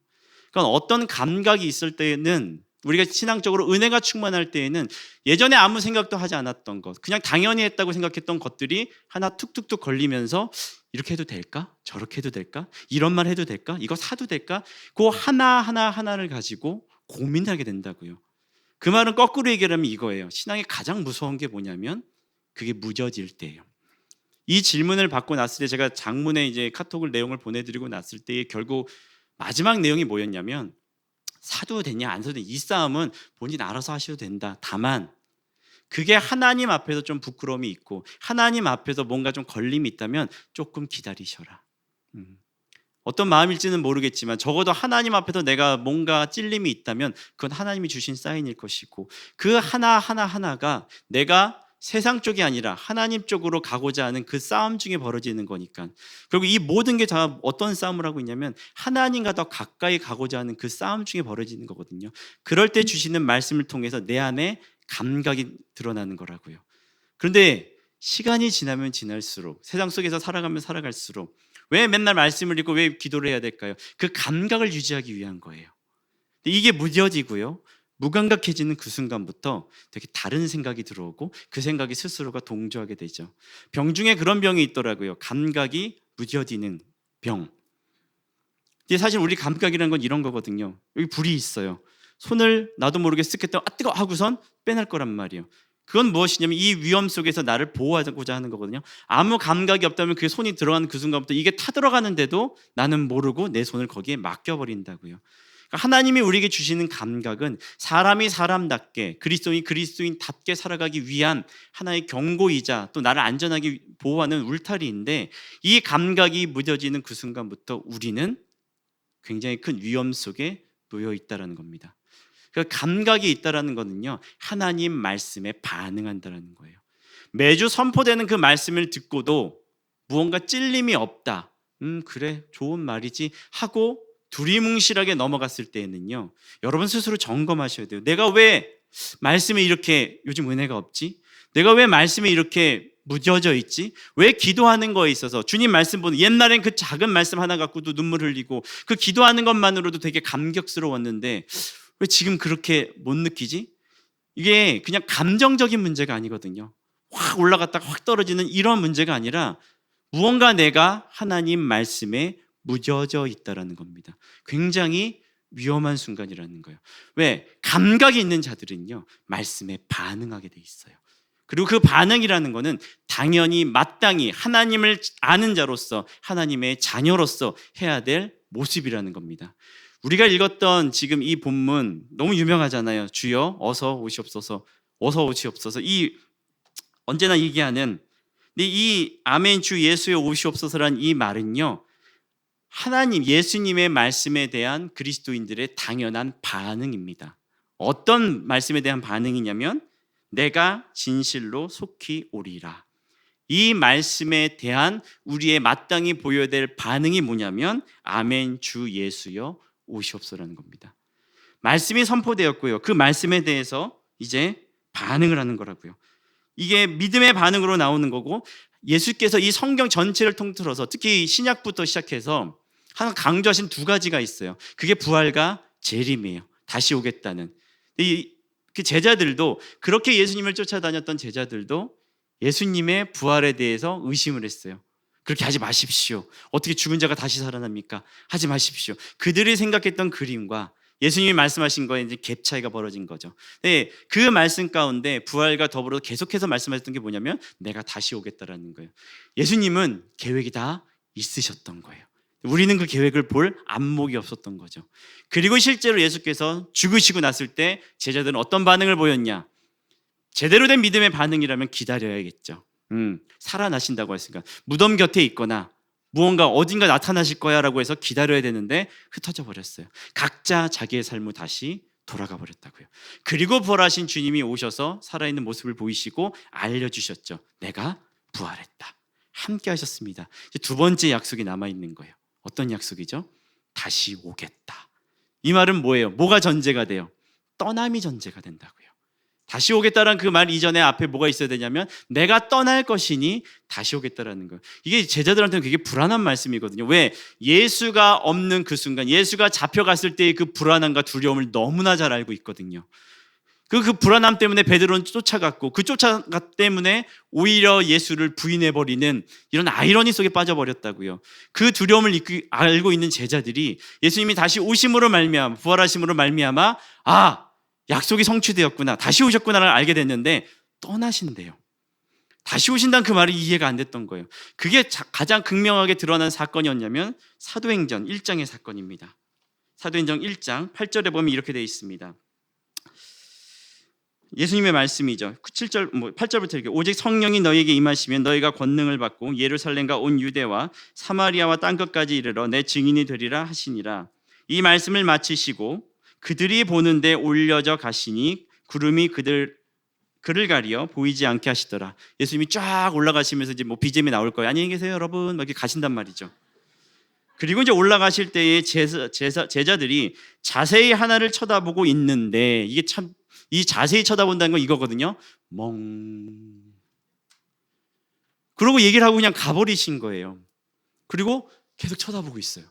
그러니까 어떤 감각이 있을 때는, 우리가 신앙적으로 은혜가 충만할 때에는 예전에 아무 생각도 하지 않았던 것, 그냥 당연히 했다고 생각했던 것들이 하나 툭툭툭 걸리면서 이렇게 해도 될까? 저렇게 해도 될까? 이런 말 해도 될까? 이거 사도 될까? 그 하나를 가지고 고민하게 된다고요. 그 말은 거꾸로 얘기하면 이거예요. 신앙의 가장 무서운 게 뭐냐면 그게 무뎌질 때예요. 이 질문을 받고 났을 때 제가 장문에 이제 카톡을 내용을 보내드리고 났을 때 결국 마지막 내용이 뭐였냐면 사도 되냐 안 사도 되냐 이 싸움은 본인 알아서 하셔도 된다. 다만 그게 하나님 앞에서 좀 부끄러움이 있고 하나님 앞에서 뭔가 좀 걸림이 있다면 조금 기다리셔라. 어떤 마음일지는 모르겠지만 적어도 하나님 앞에서 내가 뭔가 찔림이 있다면 그건 하나님이 주신 사인일 것이고 그 하나가 내가 세상 쪽이 아니라 하나님 쪽으로 가고자 하는 그 싸움 중에 벌어지는 거니까. 결국 이 모든 게 다 어떤 싸움을 하고 있냐면 하나님과 더 가까이 가고자 하는 그 싸움 중에 벌어지는 거거든요. 그럴 때 주시는 말씀을 통해서 내 안에 감각이 드러나는 거라고요. 그런데 시간이 지나면 지날수록, 세상 속에서 살아가면 살아갈수록 왜 맨날 말씀을 읽고 왜 기도를 해야 될까요? 그 감각을 유지하기 위한 거예요. 이게 무뎌지고요, 무감각해지는 그 순간부터 되게 다른 생각이 들어오고 그 생각이 스스로가 동조하게 되죠. 병 중에 그런 병이 있더라고요. 감각이 무뎌지는 병. 근데 사실 우리 감각이라는 건 이런 거거든요. 여기 불이 있어요. 손을 나도 모르게 쓱 했다가 뜨거 하고선 빼낼 거란 말이에요. 그건 무엇이냐면 이 위험 속에서 나를 보호하고자 하는 거거든요. 아무 감각이 없다면 그 손이 들어가는 그 순간부터 이게 타들어가는데도 나는 모르고 내 손을 거기에 맡겨버린다고요. 하나님이 우리에게 주시는 감각은 사람이 사람답게, 그리스도인이 그리스도인답게 살아가기 위한 하나의 경고이자 또 나를 안전하게 보호하는 울타리인데, 이 감각이 무뎌지는 그 순간부터 우리는 굉장히 큰 위험 속에 놓여 있다는 겁니다. 그 감각이 있다는 거는요, 하나님 말씀에 반응한다는 거예요. 매주 선포되는 그 말씀을 듣고도 무언가 찔림이 없다, 그래 좋은 말이지 하고 두리뭉실하게 넘어갔을 때에는요, 여러분 스스로 점검하셔야 돼요. 내가 왜 말씀에 이렇게 요즘 은혜가 없지? 내가 왜 말씀에 이렇게 무뎌져 있지? 왜 기도하는 거에 있어서 주님 말씀 보는, 옛날엔 그 작은 말씀 하나 갖고도 눈물 흘리고 그 기도하는 것만으로도 되게 감격스러웠는데 왜 지금 그렇게 못 느끼지? 이게 그냥 감정적인 문제가 아니거든요. 확 올라갔다가 확 떨어지는 이런 문제가 아니라 무언가 내가 하나님 말씀에 무뎌져 있다라는 겁니다. 굉장히 위험한 순간이라는 거예요. 왜? 감각이 있는 자들은요, 말씀에 반응하게 돼 있어요. 그리고 그 반응이라는 거는 당연히 마땅히 하나님을 아는 자로서, 하나님의 자녀로서 해야 될 모습이라는 겁니다. 우리가 읽었던 지금 이 본문 너무 유명하잖아요. 주여 어서 오시옵소서, 어서 오시옵소서. 이 언제나 얘기하는 근데 이 아멘 주 예수의 오시옵소서란 이 말은요, 하나님 예수님의 말씀에 대한 그리스도인들의 당연한 반응입니다. 어떤 말씀에 대한 반응이냐면 내가 진실로 속히 오리라. 이 말씀에 대한 우리의 마땅히 보여야 될 반응이 뭐냐면 아멘 주 예수여 오시옵소서라는 겁니다. 말씀이 선포되었고요. 그 말씀에 대해서 이제 반응을 하는 거라고요. 이게 믿음의 반응으로 나오는 거고, 예수께서 이 성경 전체를 통틀어서 특히 신약부터 시작해서 항상 강조하신 두 가지가 있어요. 그게 부활과 재림이에요. 다시 오겠다는. 그 제자들도, 그렇게 예수님을 쫓아다녔던 제자들도 예수님의 부활에 대해서 의심을 했어요. 그렇게 하지 마십시오. 어떻게 죽은 자가 다시 살아납니까? 하지 마십시오. 그들이 생각했던 그림과 예수님이 말씀하신 거에 이제 갭 차이가 벌어진 거죠. 네, 그 말씀 가운데 부활과 더불어 계속해서 말씀하셨던 게 뭐냐면 내가 다시 오겠다라는 거예요. 예수님은 계획이 다 있으셨던 거예요. 우리는 그 계획을 볼 안목이 없었던 거죠. 그리고 실제로 예수께서 죽으시고 났을 때 제자들은 어떤 반응을 보였냐? 제대로 된 믿음의 반응이라면 기다려야겠죠. 살아나신다고 했으니까 무덤 곁에 있거나 무언가 어딘가 나타나실 거야 라고 해서 기다려야 되는데 흩어져 버렸어요. 각자 자기의 삶을 다시 돌아가 버렸다고요. 그리고 부활하신 주님이 오셔서 살아있는 모습을 보이시고 알려주셨죠. 내가 부활했다. 함께 하셨습니다. 이제 두 번째 약속이 남아있는 거예요. 어떤 약속이죠? 다시 오겠다. 이 말은 뭐예요? 뭐가 전제가 돼요? 떠남이 전제가 된다고요. 다시 오겠다라는 그 말 이전에 앞에 뭐가 있어야 되냐면 내가 떠날 것이니 다시 오겠다라는 거예요. 이게 제자들한테는 되게 불안한 말씀이거든요. 왜? 예수가 없는 그 순간, 예수가 잡혀갔을 때의 그 불안함과 두려움을 너무나 잘 알고 있거든요. 그 불안함 때문에 베드로는 쫓아갔고, 그 쫓아갔 때문에 오히려 예수를 부인해버리는 이런 아이러니 속에 빠져버렸다고요. 그 두려움을 알고 있는 제자들이 예수님이 다시 오심으로 말미암아, 부활하심으로 말미암아 약속이 성취되었구나, 다시 오셨구나를 알게 됐는데 떠나신대요. 다시 오신다는 그 말이 이해가 안 됐던 거예요. 그게 가장 극명하게 드러난 사건이었냐면 사도행전 1장의 사건입니다. 사도행전 1장 8절에 보면 이렇게 되어 있습니다. 예수님의 말씀이죠. 8절부터 이렇게 오직 성령이 너희에게 임하시면 너희가 권능을 받고 예루살렘과 온 유대와 사마리아와 땅끝까지 이르러 내 증인이 되리라 하시니라. 이 말씀을 마치시고 그들이 보는데 올려져 가시니 구름이 그를 가리어 보이지 않게 하시더라. 예수님이 쫙 올라가시면서 이제 BGM이 나올 거예요. 안녕히 계세요 여러분 막 이렇게 가신단 말이죠. 그리고 이제 올라가실 때에 제자들이 자세히 하나를 쳐다보고 있는데, 이게 참, 이 자세히 쳐다본다는 건 이거거든요. 그러고 얘기를 하고 그냥 가버리신 거예요. 그리고 계속 쳐다보고 있어요.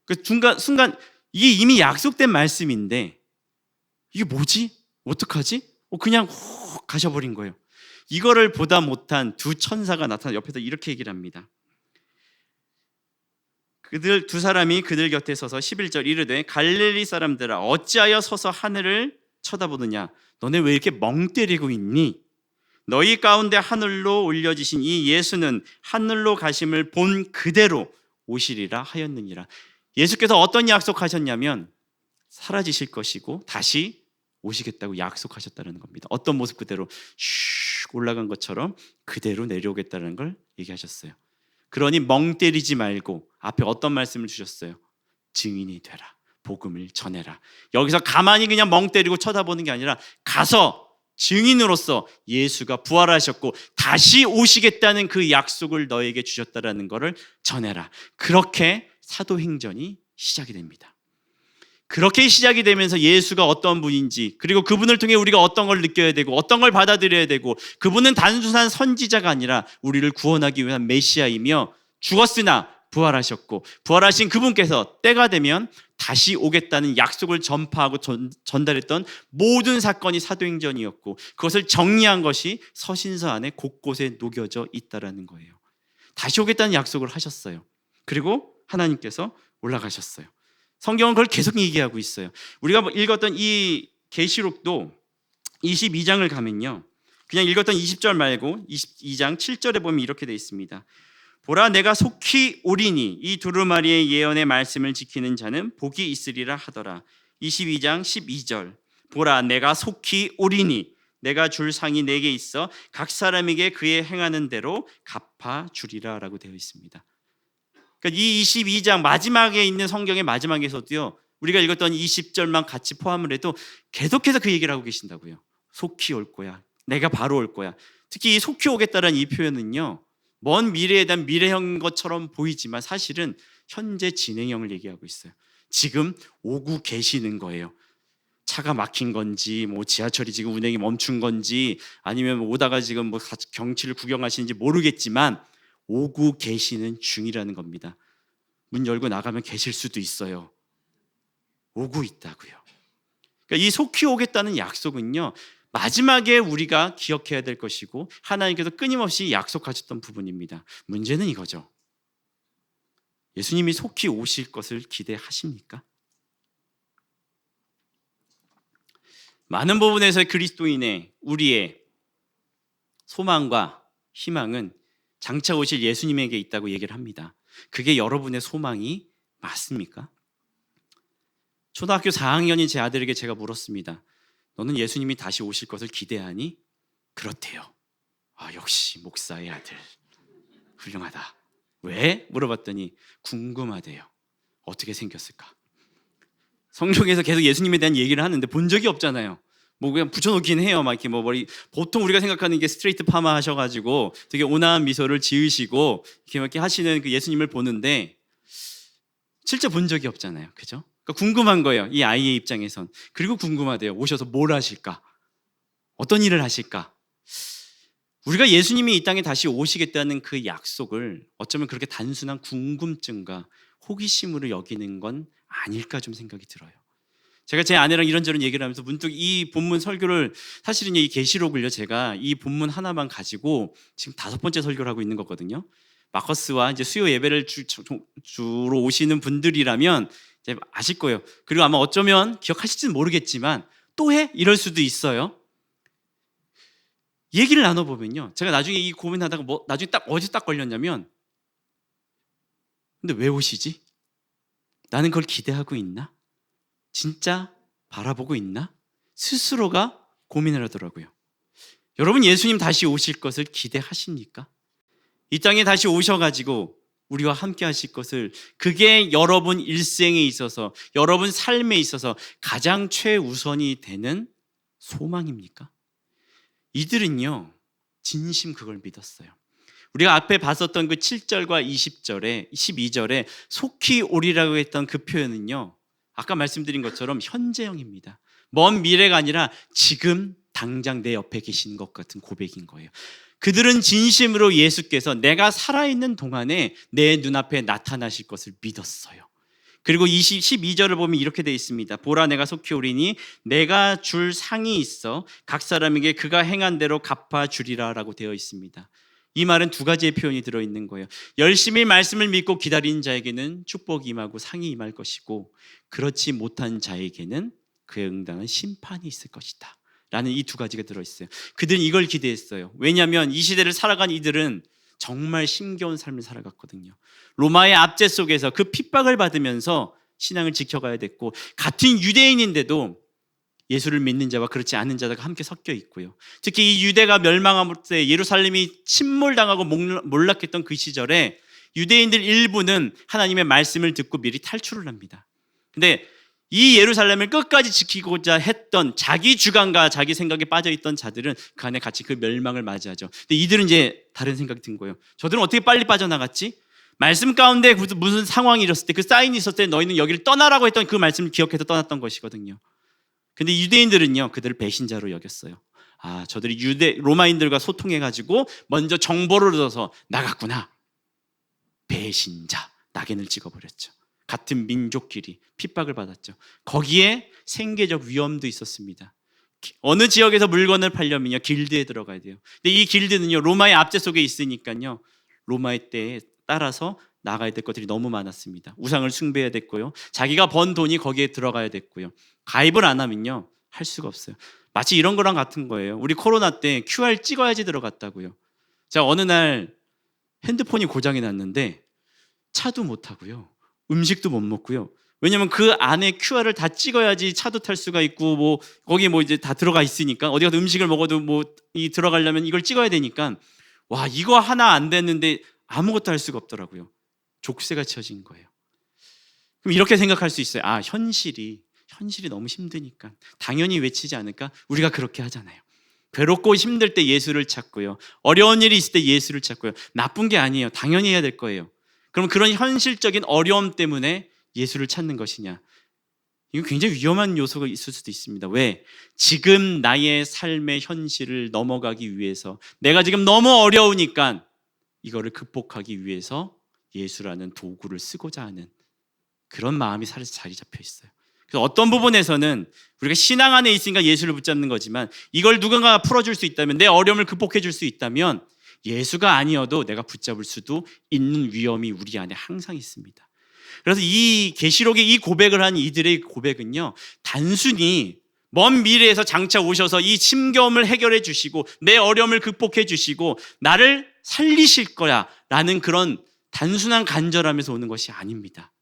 그 순간 이게 이미 약속된 말씀인데 이게 뭐지? 어떡하지? 그냥 훅 가셔버린 거예요. 이거를 보다 못한 두 천사가 나타나 옆에서 이렇게 얘기를 합니다. 그들 두 사람이 그들 곁에 서서 11절 이르되 갈릴리 사람들아 어찌하여 서서 하늘을 쳐다보느냐? 너네 왜 이렇게 멍 때리고 있니? 너희 가운데 하늘로 올려지신 이 예수는 하늘로 가심을 본 그대로 오시리라 하였느니라. 예수께서 어떤 약속하셨냐면 사라지실 것이고 다시 오시겠다고 약속하셨다는 겁니다. 어떤 모습 그대로 슉 올라간 것처럼 그대로 내려오겠다는 걸 얘기하셨어요. 그러니 멍 때리지 말고 앞에 어떤 말씀을 주셨어요? 증인이 되라. 복음을 전해라. 여기서 가만히 그냥 멍 때리고 쳐다보는 게 아니라 가서 증인으로서 예수가 부활하셨고 다시 오시겠다는 그 약속을 너에게 주셨다라는 것을 전해라. 그렇게 사도행전이 시작이 됩니다. 그렇게 시작이 되면서 예수가 어떤 분인지, 그리고 그분을 통해 우리가 어떤 걸 느껴야 되고 어떤 걸 받아들여야 되고, 그분은 단순한 선지자가 아니라 우리를 구원하기 위한 메시아이며 죽었으나 부활하셨고 부활하신 그분께서 때가 되면 다시 오겠다는 약속을 전파하고 전달했던 모든 사건이 사도행전이었고, 그것을 정리한 것이 서신서 안에 곳곳에 녹여져 있다라는 거예요. 다시 오겠다는 약속을 하셨어요. 그리고 하나님께서 올라가셨어요. 성경은 그걸 계속 얘기하고 있어요. 우리가 읽었던 이 계시록도 22장을 가면요, 그냥 읽었던 20절 말고 22장 7절에 보면 이렇게 되어 있습니다. 보라 내가 속히 오리니 이 두루마리의 예언의 말씀을 지키는 자는 복이 있으리라 하더라. 22장 12절 보라 내가 속히 오리니 내가 줄 상이 내게 있어 각 사람에게 그의 행하는 대로 갚아 주리라 라고 되어 있습니다. 그러니까 이 22장 마지막에 있는 성경의 마지막에서도요, 우리가 읽었던 20절만 같이 포함을 해도 계속해서 그 얘기를 하고 계신다고요. 속히 올 거야. 내가 바로 올 거야. 특히 이 속히 오겠다라는 이 표현은요, 먼 미래에 대한 미래형 것처럼 보이지만 사실은 현재 진행형을 얘기하고 있어요. 지금 오고 계시는 거예요. 차가 막힌 건지, 뭐 지하철이 지금 운행이 멈춘 건지, 아니면 오다가 지금 뭐 경치를 구경하시는지 모르겠지만 오고 계시는 중이라는 겁니다. 문 열고 나가면 계실 수도 있어요. 오고 있다고요. 그러니까 이 속히 오겠다는 약속은요, 마지막에 우리가 기억해야 될 것이고 하나님께서 끊임없이 약속하셨던 부분입니다. 문제는 이거죠. 예수님이 속히 오실 것을 기대하십니까? 많은 부분에서 그리스도인의 우리의 소망과 희망은 장차 오실 예수님에게 있다고 얘기를 합니다. 그게 여러분의 소망이 맞습니까? 초등학교 4학년인 제 아들에게 제가 물었습니다. 너는 예수님이 다시 오실 것을 기대하니? 그렇대요. 아, 역시 목사의 아들 훌륭하다. 왜? 물어봤더니 궁금하대요. 어떻게 생겼을까? 성경에서 계속 예수님에 대한 얘기를 하는데 본 적이 없잖아요. 뭐 그냥 붙여놓긴 해요. 막 이렇게 뭐 머리, 보통 우리가 생각하는 게 스트레이트 파마 하셔가지고 되게 온화한 미소를 지으시고 이렇게 하시는 그 예수님을 보는데 실제 본 적이 없잖아요. 그죠? 그러니까 궁금한 거예요. 이 아이의 입장에선. 그리고 궁금하대요. 오셔서 뭘 하실까? 어떤 일을 하실까? 우리가 예수님이 이 땅에 다시 오시겠다는 그 약속을 어쩌면 그렇게 단순한 궁금증과 호기심으로 여기는 건 아닐까 좀 생각이 들어요. 제가 제 아내랑 이런저런 얘기를 하면서 문득 이 본문 설교를, 사실은 이 계시록을요, 제가 이 본문 하나만 가지고 지금 5번째 설교를 하고 있는 거거든요. 마커스와 이제 수요 예배를 주로 오시는 분들이라면 이제 아실 거예요. 그리고 아마 어쩌면 기억하실지는 모르겠지만 또 해? 이럴 수도 있어요. 얘기를 나눠보면요, 제가 나중에 이 고민하다가 나중에 어디서 딱 걸렸냐면, 근데 왜 오시지? 나는 그걸 기대하고 있나? 진짜 바라보고 있나? 스스로가 고민을 하더라고요. 여러분, 예수님 다시 오실 것을 기대하십니까? 이 땅에 다시 오셔가지고 우리와 함께 하실 것을, 그게 여러분 일생에 있어서, 여러분 삶에 있어서 가장 최우선이 되는 소망입니까? 이들은요, 진심 그걸 믿었어요. 우리가 앞에 봤었던 그 7절과 20절에 12절에 속히 오리라고 했던 그 표현은요, 아까 말씀드린 것처럼 현재형입니다. 먼 미래가 아니라 지금 당장 내 옆에 계신 것 같은 고백인 거예요. 그들은 진심으로 예수께서 내가 살아있는 동안에 내 눈앞에 나타나실 것을 믿었어요. 그리고 12절을 보면 이렇게 되어 있습니다. 보라, 내가 속히 오리니 내가 줄 상이 있어 각 사람에게 그가 행한 대로 갚아주리라 라고 되어 있습니다. 이 말은 두 가지의 표현이 들어있는 거예요. 열심히 말씀을 믿고 기다리는 자에게는 축복이 임하고 상이 임할 것이고, 그렇지 못한 자에게는 그에 응당한 심판이 있을 것이다 라는 이 두 가지가 들어있어요. 그들은 이걸 기대했어요. 왜냐하면 이 시대를 살아간 이들은 정말 힘겨운 삶을 살아갔거든요. 로마의 압제 속에서 그 핍박을 받으면서 신앙을 지켜가야 됐고, 같은 유대인인데도 예수를 믿는 자와 그렇지 않은 자가 함께 섞여 있고요. 특히 이 유대가 멸망할 때 예루살렘이 침몰당하고 몰락했던 그 시절에 유대인들 일부는 하나님의 말씀을 듣고 미리 탈출을 합니다. 근데 이 예루살렘을 끝까지 지키고자 했던 자기 주관과 자기 생각에 빠져있던 자들은 그 안에 같이 그 멸망을 맞이하죠. 근데 이들은 이제 다른 생각이 든 거예요. 저들은 어떻게 빨리 빠져나갔지? 말씀 가운데 무슨 상황이 일었을 때, 그 사인이 있었을 때 너희는 여기를 떠나라고 했던 그 말씀을 기억해서 떠났던 것이거든요. 근데 유대인들은요, 그들을 배신자로 여겼어요. 아, 저들이 로마인들과 소통해가지고 먼저 정보를 얻어서 나갔구나. 배신자, 낙인을 찍어버렸죠. 같은 민족끼리 핍박을 받았죠. 거기에 생계적 위험도 있었습니다. 어느 지역에서 물건을 팔려면요, 길드에 들어가야 돼요. 근데 이 길드는요, 로마의 압제 속에 있으니까요, 로마의 때에 따라서 나가야 될 것들이 너무 많았습니다. 우상을 숭배해야 됐고요, 자기가 번 돈이 거기에 들어가야 됐고요, 가입을 안 하면요 할 수가 없어요. 마치 이런 거랑 같은 거예요. 우리 코로나 때 QR 찍어야지 들어갔다고요. 자, 어느 날 핸드폰이 고장이 났는데 차도 못 타고요, 음식도 못 먹고요, 왜냐면 그 안에 QR을 다 찍어야지 차도 탈 수가 있고 뭐 거기에 뭐 이제 다 들어가 있으니까 어디 가서 음식을 먹어도 뭐 이 들어가려면 이걸 찍어야 되니까 와 이거 하나 안 됐는데 아무것도 할 수가 없더라고요. 족쇄가 쳐진 거예요. 그럼 이렇게 생각할 수 있어요. 아 현실이 너무 힘드니까 당연히 외치지 않을까? 우리가 그렇게 하잖아요. 괴롭고 힘들 때 예수를 찾고요. 어려운 일이 있을 때 예수를 찾고요. 나쁜 게 아니에요. 당연히 해야 될 거예요. 그럼 그런 현실적인 어려움 때문에 예수를 찾는 것이냐? 이거 굉장히 위험한 요소가 있을 수도 있습니다. 왜? 지금 나의 삶의 현실을 넘어가기 위해서 내가 지금 너무 어려우니까 이거를 극복하기 위해서 예수라는 도구를 쓰고자 하는 그런 마음이 살아서 자리 잡혀 있어요. 그래서 어떤 부분에서는 우리가 신앙 안에 있으니까 예수를 붙잡는 거지만 이걸 누군가가 풀어줄 수 있다면 내 어려움을 극복해 줄 수 있다면 예수가 아니어도 내가 붙잡을 수도 있는 위험이 우리 안에 항상 있습니다. 그래서 이 계시록에 이 고백을 한 이들의 고백은요 단순히 먼 미래에서 장차 오셔서 이 심겨움을 해결해 주시고 내 어려움을 극복해 주시고 나를 살리실 거야 라는 그런 단순한 간절함에서 오는 것이 아닙니다.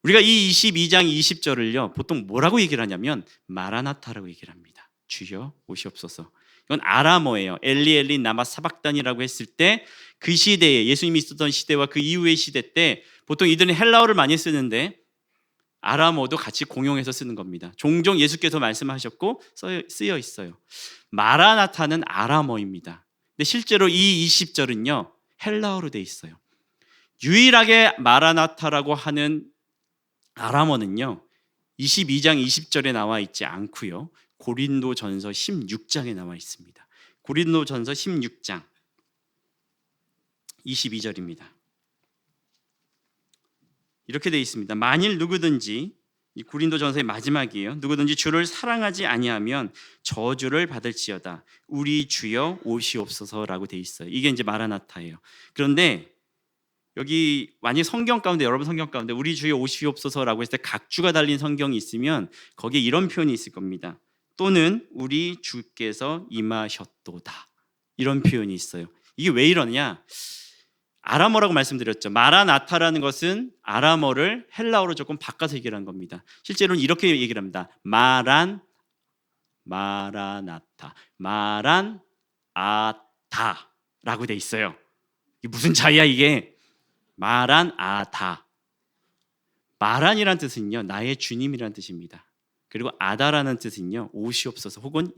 우리가 이 22장 20절을요 보통 뭐라고 얘기를 하냐면 마라나타라고 얘기를 합니다. 주여 오시옵소서. 이건 아람어예요. 엘리 엘리 나마 사박단이라고 했을 때 그 시대에 예수님이 있었던 시대와 그 이후의 시대 때 보통 이들은 헬라어를 많이 쓰는데 아람어도 같이 공용해서 쓰는 겁니다. 종종 예수께서 말씀하셨고 쓰여 있어요. 마라나타는 아람어입니다. 근데 실제로 이 20절은요 헬라어로 돼 있어요. 유일하게 마라나타라고 하는 아람어는요 22장 20절에 나와 있지 않고요 고린도전서 16장에 나와 있습니다. 고린도전서 16장 22절입니다. 이렇게 되어 있습니다. 만일 누구든지 이 고린도전서의 마지막이에요. 누구든지 주를 사랑하지 아니하면 저주를 받을지어다. 우리 주여 오시옵소서라고 되어 있어요. 이게 이제 마라나타예요. 그런데 여기 만약 성경 가운데 여러분 성경 가운데 우리 주여 오시옵소서라고 했을 때 각주가 달린 성경이 있으면 거기에 이런 표현이 있을 겁니다. 또는 우리 주께서 임하셨도다. 이런 표현이 있어요. 이게 왜 이러냐? 아람어라고 말씀드렸죠. 마라나타라는 것은 아람어를 헬라어로 조금 바꿔서 얘기를 한 겁니다. 실제로는 이렇게 얘기를 합니다. 마라나타, 마란아타라고 돼 있어요. 이게 무슨 차이야 이게? 마란아타. 마란이란 뜻은요 나의 주님이란 뜻입니다. 그리고 아다라는 뜻은요 오시옵소서 혹은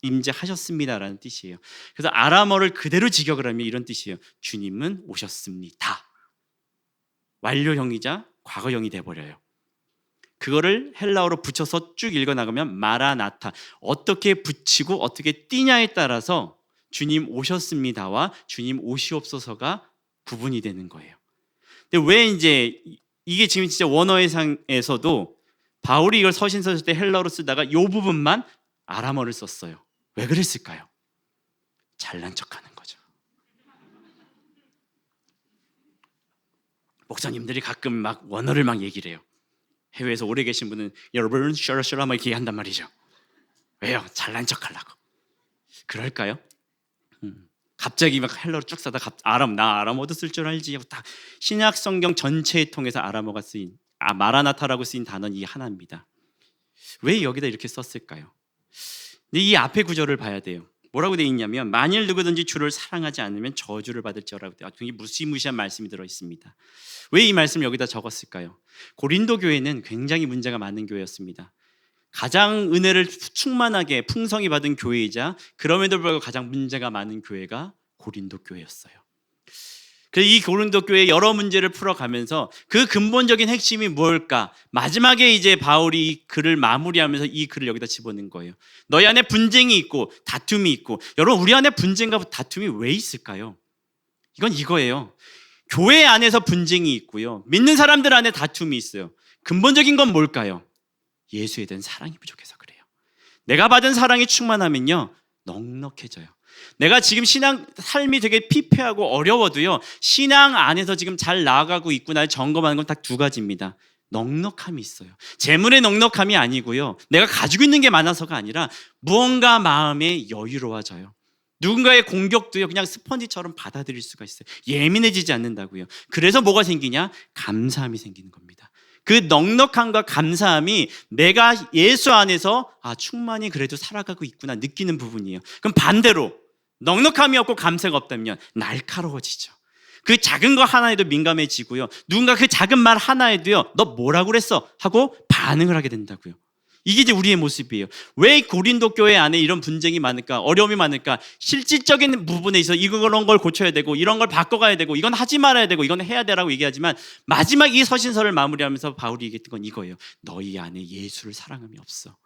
임재하셨습니다라는 뜻이에요. 그래서 아람어를 그대로 직역을 하면 이런 뜻이에요. 주님은 오셨습니다. 완료형이자 과거형이 돼버려요. 그거를 헬라어로 붙여서 쭉 읽어나가면 마라나타. 어떻게 붙이고 어떻게 띄냐에 따라서 주님 오셨습니다와 주님 오시옵소서가 구분이 되는 거예요. 근데 왜 이제 이게 지금 진짜 원어해상에서도 바울이 이걸 서신서 쓸 때 헬라어로 쓰다가 이 부분만 아람어를 썼어요. 왜 그랬을까요? 잘난 척하는 거죠. 목사님들이 가끔 막 원어를 막 얘기를 해요. 해외에서 오래 계신 분은 여러분 셔러셔러 막 이렇게 한단 말이죠. 왜요? 잘난 척하려고. 그럴까요? 갑자기 막 헬라어로 쭉 쓰다 나 아람어도 쓸 줄 알지. 딱 신약 성경 전체에 통해서 아람어가 쓰인 마라나타라고 쓰인 단어는 이 하나입니다. 왜 여기다 이렇게 썼을까요? 근데 이 앞에 구절을 봐야 돼요. 뭐라고 되어 있냐면 만일 누구든지 주를 사랑하지 않으면 저주를 받을지어라고 되어 굉장히 무시무시한 말씀이 들어 있습니다. 왜 이 말씀을 여기다 적었을까요? 고린도 교회는 굉장히 문제가 많은 교회였습니다. 가장 은혜를 충만하게 풍성히 받은 교회이자 그럼에도 불구하고 가장 문제가 많은 교회가 고린도 교회였어요. 그래서 이 고린도 교회의 여러 문제를 풀어가면서 그 근본적인 핵심이 뭘까? 마지막에 이제 바울이 이 글을 마무리하면서 이 글을 여기다 집어넣은 거예요. 너희 안에 분쟁이 있고 다툼이 있고. 여러분 우리 안에 분쟁과 다툼이 왜 있을까요? 이건 이거예요. 교회 안에서 분쟁이 있고요. 믿는 사람들 안에 다툼이 있어요. 근본적인 건 뭘까요? 예수에 대한 사랑이 부족해서 그래요. 내가 받은 사랑이 충만하면요 넉넉해져요. 내가 지금 신앙 삶이 되게 피폐하고 어려워도요 신앙 안에서 지금 잘 나아가고 있구나 점검하는 건 딱 두 가지입니다. 넉넉함이 있어요. 재물의 넉넉함이 아니고요 내가 가지고 있는 게 많아서가 아니라 무언가 마음에 여유로워져요. 누군가의 공격도요 그냥 스펀지처럼 받아들일 수가 있어요. 예민해지지 않는다고요. 그래서 뭐가 생기냐? 감사함이 생기는 겁니다. 그 넉넉함과 감사함이 내가 예수 안에서 충만히 그래도 살아가고 있구나 느끼는 부분이에요. 그럼 반대로 넉넉함이 없고 감사가 없다면 날카로워지죠. 그 작은 거 하나에도 민감해지고요. 누군가 그 작은 말 하나에도요, 너 뭐라고 그랬어? 하고 반응을 하게 된다고요. 이게 이제 우리의 모습이에요. 왜 고린도 교회 안에 이런 분쟁이 많을까? 어려움이 많을까? 실질적인 부분에 있어 이런 걸 고쳐야 되고 이런 걸 바꿔가야 되고 이건 하지 말아야 되고 이건 해야 되라고 얘기하지만 마지막 이 서신서를 마무리하면서 바울이 얘기했던 건 이거예요. 너희 안에 예수를 사랑함이 없어.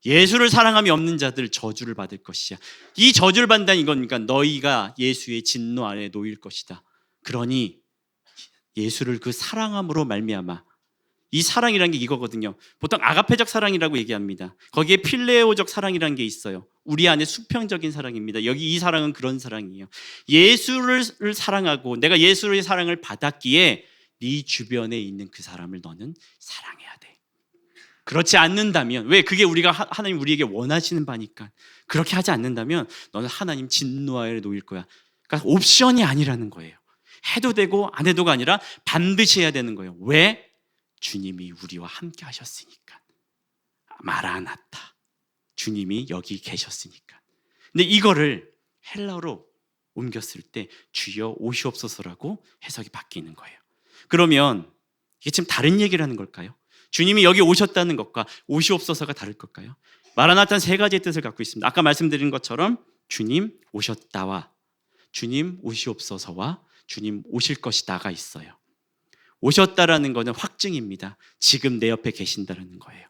예수를 사랑함이 없는 자들 저주를 받을 것이야. 이 저주를 받는다는 이거니까 너희가 예수의 진노 아래 놓일 것이다. 그러니 예수를 그 사랑함으로 말미암아, 이 사랑이라는 게 이거거든요. 보통 아가페적 사랑이라고 얘기합니다. 거기에 필레오적 사랑이라는 게 있어요. 우리 안에 수평적인 사랑입니다. 여기 이 사랑은 그런 사랑이에요. 예수를 사랑하고 내가 예수의 사랑을 받았기에 네 주변에 있는 그 사람을 너는 사랑해야 돼. 그렇지 않는다면, 왜? 그게 우리가 하나님 우리에게 원하시는 바니까. 그렇게 하지 않는다면 너는 하나님 진노하에 놓일 거야. 그러니까 옵션이 아니라는 거예요. 해도 되고 안 해도가 아니라 반드시 해야 되는 거예요. 왜? 주님이 우리와 함께 하셨으니까. 마라나타. 주님이 여기 계셨으니까. 근데 이거를 헬라어로 옮겼을 때 주여 오시옵소서라고 해석이 바뀌는 거예요. 그러면 이게 지금 다른 얘기를 하는 걸까요? 주님이 여기 오셨다는 것과 오시옵소서가 다를 걸까요? 마라나타는 세 가지의 뜻을 갖고 있습니다. 아까 말씀드린 것처럼 주님 오셨다와 주님 오시옵소서와 주님 오실 것이다가 있어요. 오셨다라는 것은 확증입니다. 지금 내 옆에 계신다라는 거예요.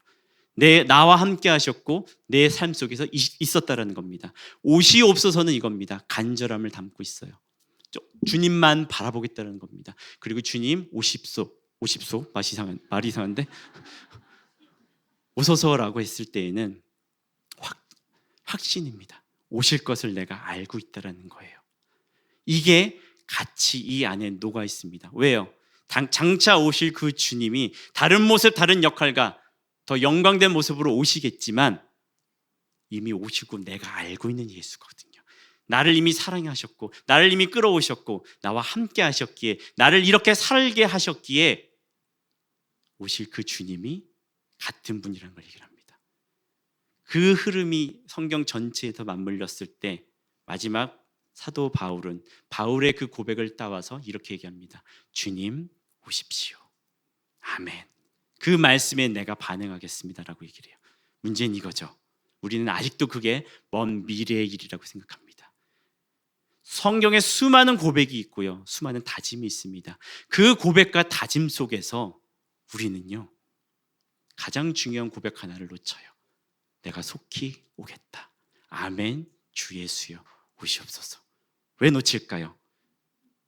나와 함께 하셨고 내 삶 속에서 있었다라는 겁니다. 오시옵소서는 이겁니다. 간절함을 담고 있어요. 주님만 바라보겠다는 겁니다. 그리고 주님 오십소 말이 이상한데 오소서라고 했을 때에는 확신입니다. 오실 것을 내가 알고 있다라는 거예요. 이게 같이 이 안에 녹아 있습니다. 왜요? 장차 오실 그 주님이 다른 모습, 다른 역할과 더 영광된 모습으로 오시겠지만 이미 오시고 내가 알고 있는 예수거든요. 나를 이미 사랑하셨고 나를 이미 끌어오셨고 나와 함께 하셨기에 나를 이렇게 살게 하셨기에 오실 그 주님이 같은 분이라는 걸 얘기를 합니다. 그 흐름이 성경 전체에서 맞물렸을 때 마지막 사도 바울은 바울의 그 고백을 따와서 이렇게 얘기합니다. 주님 오십시오. 아멘. 그 말씀에 내가 반응하겠습니다라고 얘기를 해요. 문제는 이거죠. 우리는 아직도 그게 먼 미래의 일이라고 생각합니다. 성경에 수많은 고백이 있고요. 수많은 다짐이 있습니다. 그 고백과 다짐 속에서 우리는요. 가장 중요한 고백 하나를 놓쳐요. 내가 속히 오겠다. 아멘. 주 예수여 오시옵소서. 왜 놓칠까요?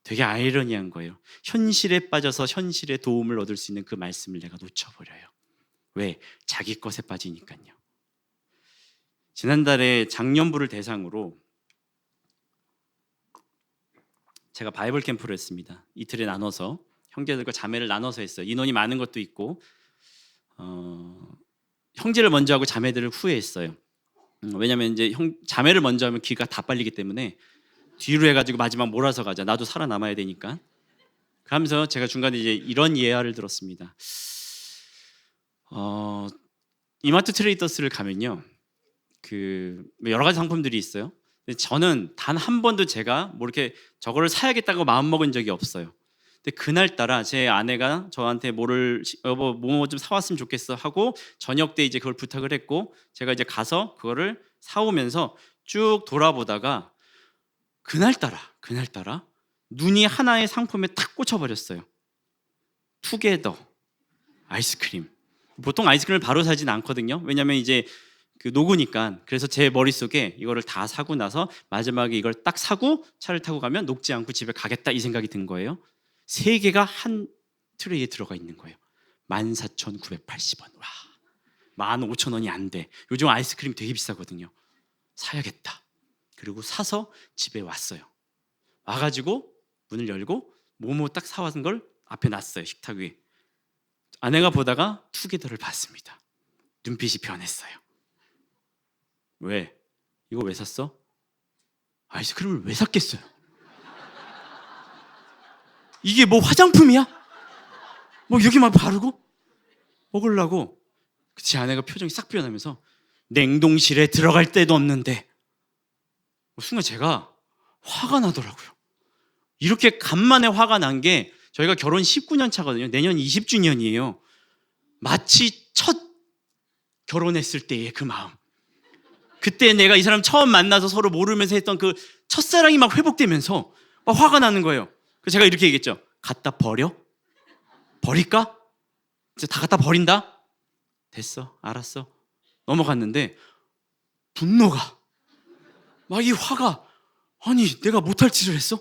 되게 아이러니한 거예요. 현실에 빠져서 현실의 도움을 얻을 수 있는 그 말씀을 내가 놓쳐버려요. 왜? 자기 것에 빠지니까요. 지난달에 장년부를 대상으로 제가 바이블 캠프를 했습니다. 이틀에 나눠서 형제들과 자매를 나눠서 했어요. 인원이 많은 것도 있고 형제를 먼저 하고 자매들을 후에 했어요. 왜냐하면 이제 자매를 먼저 하면 기가 다 빨리기 때문에 뒤로 해가지고 마지막 몰아서 가자. 나도 살아남아야 되니까. 그러면서 제가 중간에 이제 이런 예화를 들었습니다. 이마트 트레이더스를 가면요, 그 여러 가지 상품들이 있어요. 근데 저는 단 한 번도 제가 뭐 이렇게 저거를 사야겠다고 마음 먹은 적이 없어요. 근데 그날따라 제 아내가 저한테 여보 뭐 좀 사왔으면 좋겠어 하고 저녁 때 이제 그걸 부탁을 했고 제가 이제 가서 그거를 사오면서 쭉 돌아보다가 그날따라 눈이 하나의 상품에 탁 꽂혀버렸어요. 투게더 아이스크림. 보통 아이스크림을 바로 사진 않거든요. 왜냐면 이제 그 녹으니까. 그래서 제 머릿속에 이거를 다 사고 나서 마지막에 이걸 딱 사고 차를 타고 가면 녹지 않고 집에 가겠다 이 생각이 든 거예요. 3개가 한 트레이에 들어가 있는 거예요. 14,980원. 와, 15,000원이 안 돼. 요즘 아이스크림 되게 비싸거든요. 사야겠다. 그리고 사서 집에 왔어요. 와가지고 문을 열고 뭐뭐 딱 사왔는 걸 앞에 놨어요. 식탁 위에. 아내가 보다가 투게더를 봤습니다. 눈빛이 변했어요. 왜? 이거 왜 샀어? 아이스크림을 왜 샀겠어요? 이게 뭐 화장품이야? 뭐 여기만 바르고? 먹으려고 제 아내가 표정이 싹 변하면서 냉동실에 들어갈 데도 없는데, 순간 제가 화가 나더라고요. 이렇게 간만에 화가 난 게 저희가 결혼 19년 차거든요. 내년 20주년이에요. 마치 첫 결혼했을 때의 그 마음, 그때 내가 이 사람 처음 만나서 서로 모르면서 했던 그 첫사랑이 막 회복되면서 막 화가 나는 거예요. 그래서 제가 이렇게 얘기했죠. 갖다 버려? 버릴까? 이제 다 갖다 버린다? 됐어, 알았어. 넘어갔는데 분노가, 막 이 화가, 아니 내가 못할 짓을 했어?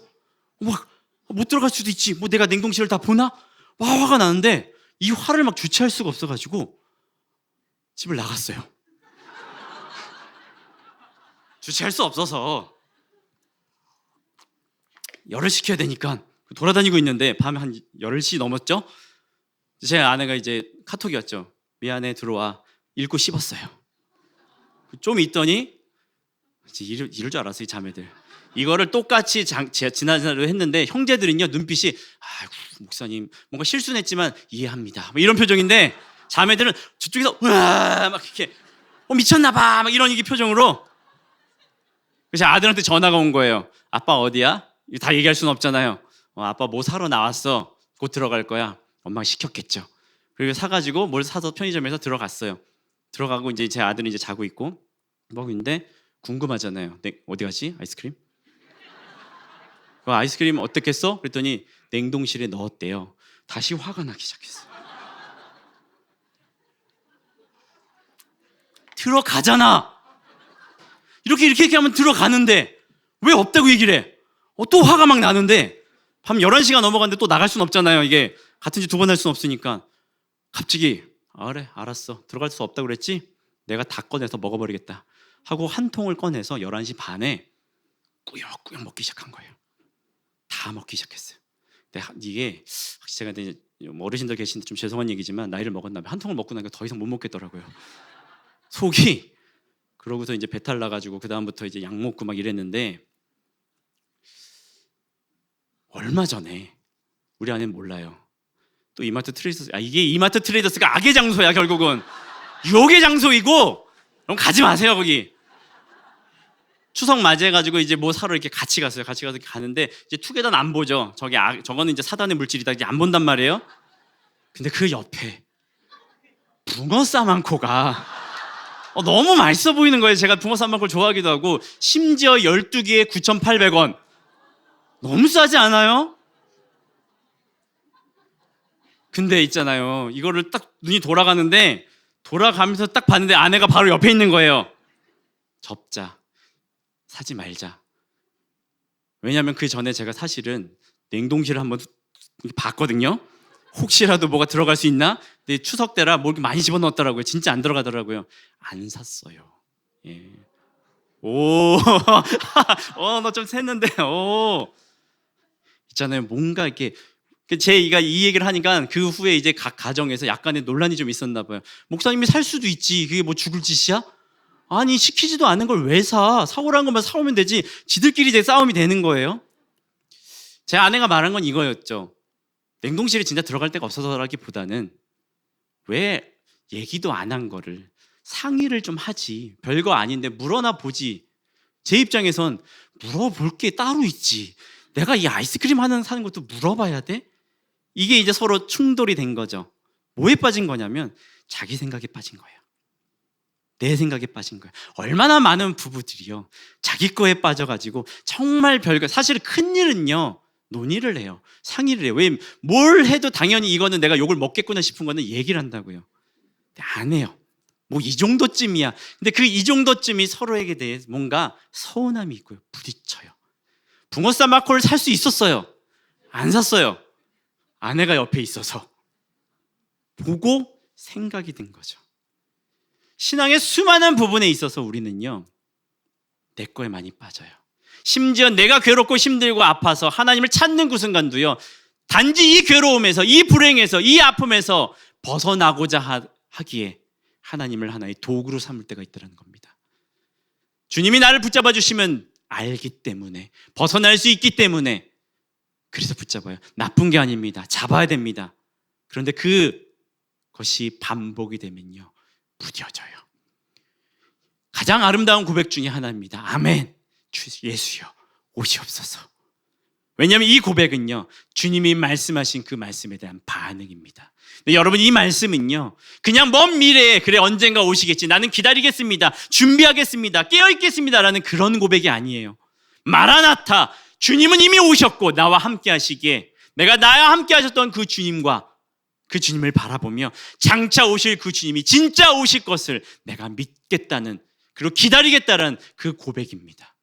막 못 들어갈 수도 있지, 뭐 내가 냉동실을 다 보나? 막 화가 나는데 이 화를 막 주체할 수가 없어가지고 집을 나갔어요. 주체할 수 없어서 열을 식혀야 되니까 돌아다니고 있는데 밤에 한 10시 넘었죠? 제 아내가 이제 카톡이 왔죠. 미안해, 들어와. 읽고 씹었어요. 좀 있더니 이럴 줄 알았어요, 이 자매들. 이거를 똑같이 지난주에 했는데 형제들은요, 눈빛이 아이고 목사님 뭔가 실수는 했지만 이해합니다, 뭐 이런 표정인데, 자매들은 저쪽에서 으아 막 이렇게 미쳤나 봐 막 이런 표정으로. 그래서 아들한테 전화가 온 거예요. 아빠 어디야? 이거 다 얘기할 수는 없잖아요. 아빠 뭐 사러 나왔어. 곧 들어갈 거야. 엄마가 시켰겠죠. 그리고 사가지고 뭘 사서 편의점에서 들어갔어요. 들어가고 이제 제 아들은 이제 자고 있고 먹고 있는데 궁금하잖아요. 어디 가지? 아이스크림? 아이스크림 어떻겠어? 그랬더니 냉동실에 넣었대요. 다시 화가 나기 시작했어요. 들어가잖아. 이렇게 하면 들어가는데 왜 없다고 얘기를 해? 또 화가 막 나는데 밤 11시가 넘어갔는데 또 나갈 순 없잖아요. 이게 같은 짓 두 번 할 순 없으니까 갑자기 그래 알았어, 들어갈 수 없다고 그랬지? 내가 다 꺼내서 먹어버리겠다 하고 한 통을 꺼내서 11시 반에 꾸역꾸역 먹기 시작한 거예요. 다 먹기 시작했어요. 근데 이게 제가 이제 어르신들 계신데 좀 죄송한 얘기지만 나이를 먹었나 봐요. 한 통을 먹고 나니까 더 이상 못 먹겠더라고요. 속이. 그러고서 이제 배탈 나가지고 그 다음부터 이제 약 먹고 막 이랬는데, 얼마 전에 우리 아내는 몰라요. 또 이마트 트레이더스, 이게 이마트 트레이더스가 악의 장소야. 결국은 유혹의 장소이고, 그럼 가지 마세요 거기. 추석 맞이해가지고 이제 뭐 사러 이렇게 같이 갔어요. 같이 가서 가는데 이제 투게더는 안 보죠. 저거는 이제 사단의 물질이다, 이제 안 본단 말이에요. 근데 그 옆에 붕어 싸만코가 너무 맛있어 보이는 거예요. 제가 붕어 쌈만코를 좋아하기도 하고. 심지어 12개에 9,800원. 너무 싸지 않아요? 근데 있잖아요, 이거를 딱 눈이 돌아가는데, 돌아가면서 딱 봤는데 아내가 바로 옆에 있는 거예요. 접자, 사지 말자. 왜냐하면 그 전에 제가 사실은 냉동실을 한번 봤거든요. 혹시라도 뭐가 들어갈 수 있나? 근데 추석 때라 뭐 이렇게 많이 집어넣었더라고요. 진짜 안 들어가더라고요. 안 샀어요. 예. 오, 너 좀 샜는데, 있잖아요. 뭔가 이렇게 제가 이 얘기를 하니까 그 후에 이제 각 가정에서 약간의 논란이 좀 있었나 봐요. 목사님이 살 수도 있지, 그게 뭐 죽을 짓이야? 아니 시키지도 않은 걸 왜 사? 사오라는 것만 사오면 되지. 지들끼리 이제 싸움이 되는 거예요. 제 아내가 말한 건 이거였죠. 냉동실에 진짜 들어갈 데가 없어서라기보다는 왜 얘기도 안 한 거를 상의를 좀 하지. 별거 아닌데 물어나 보지. 제 입장에선 물어볼 게 따로 있지. 내가 이 아이스크림 하나 사는 것도 물어봐야 돼? 이게 이제 서로 충돌이 된 거죠. 뭐에 빠진 거냐면 자기 생각에 빠진 거예요. 내 생각에 빠진 거예요. 얼마나 많은 부부들이요, 자기 거에 빠져가지고 정말 별거, 사실 큰일은요 논의를 해요. 상의를 해요. 왜 뭘 해도 당연히 이거는 내가 욕을 먹겠구나 싶은 거는 얘기를 한다고요. 근데 안 해요. 뭐 이 정도쯤이야. 근데 그 이 정도쯤이 서로에게 대해 뭔가 서운함이 있고요, 부딪혀요. 붕어 싸마코를 살 수 있었어요. 안 샀어요. 아내가 옆에 있어서 보고 생각이 든 거죠. 신앙의 수많은 부분에 있어서 우리는요, 내 거에 많이 빠져요. 심지어 내가 괴롭고 힘들고 아파서 하나님을 찾는 그 순간도요, 단지 이 괴로움에서, 이 불행에서, 이 아픔에서 벗어나고자 하기에 하나님을 하나의 도구로 삼을 때가 있다는 겁니다. 주님이 나를 붙잡아 주시면 알기 때문에, 벗어날 수 있기 때문에, 그래서 붙잡아요. 나쁜 게 아닙니다. 잡아야 됩니다. 그런데 그 것이 반복이 되면요, 무뎌져요. 가장 아름다운 고백 중에 하나입니다. 아멘. 주 예수여 오시옵소서. 왜냐하면 이 고백은요, 주님이 말씀하신 그 말씀에 대한 반응입니다. 근데 여러분, 이 말씀은요, 그냥 먼 미래에 그래 언젠가 오시겠지, 나는 기다리겠습니다, 준비하겠습니다, 깨어있겠습니다 라는 그런 고백이 아니에요. 마라나타, 주님은 이미 오셨고 나와 함께 하시기에 내가 나와 함께 하셨던 그 주님과 그 주님을 바라보며 장차 오실 그 주님이 진짜 오실 것을 내가 믿겠다는, 그리고 기다리겠다는 그 고백입니다.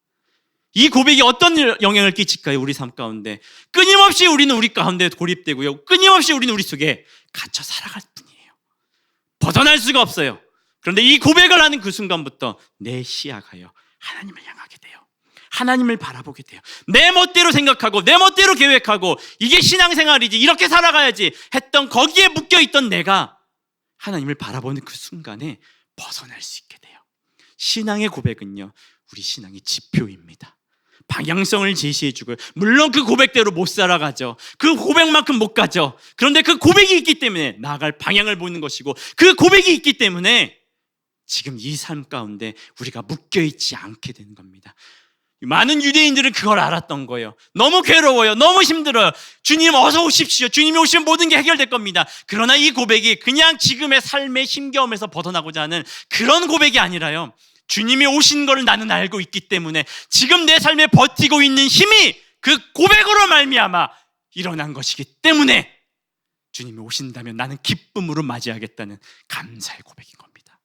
이 고백이 어떤 영향을 끼칠까요? 우리 삶 가운데 끊임없이 우리는 우리 가운데 고립되고요, 끊임없이 우리는 우리 속에 갇혀 살아갈 뿐이에요. 벗어날 수가 없어요. 그런데 이 고백을 하는 그 순간부터 내 시야가요, 하나님을 향하게 돼요. 하나님을 바라보게 돼요. 내 멋대로 생각하고 내 멋대로 계획하고 이게 신앙생활이지, 이렇게 살아가야지 했던 거기에 묶여있던 내가 하나님을 바라보는 그 순간에 벗어날 수 있게 돼요. 신앙의 고백은요, 우리 신앙의 지표입니다. 방향성을 제시해주고요. 물론 그 고백대로 못 살아가죠. 그 고백만큼 못 가죠. 그런데 그 고백이 있기 때문에 나아갈 방향을 보는 것이고, 그 고백이 있기 때문에 지금 이 삶 가운데 우리가 묶여있지 않게 되는 겁니다. 많은 유대인들은 그걸 알았던 거예요. 너무 괴로워요, 너무 힘들어요, 주님 어서 오십시오, 주님이 오시면 모든 게 해결될 겁니다. 그러나 이 고백이 그냥 지금의 삶의 힘겨움에서 벗어나고자 하는 그런 고백이 아니라요, 주님이 오신 걸 나는 알고 있기 때문에 지금 내 삶에 버티고 있는 힘이 그 고백으로 말미암아 일어난 것이기 때문에 주님이 오신다면 나는 기쁨으로 맞이하겠다는 감사의 고백인 겁니다.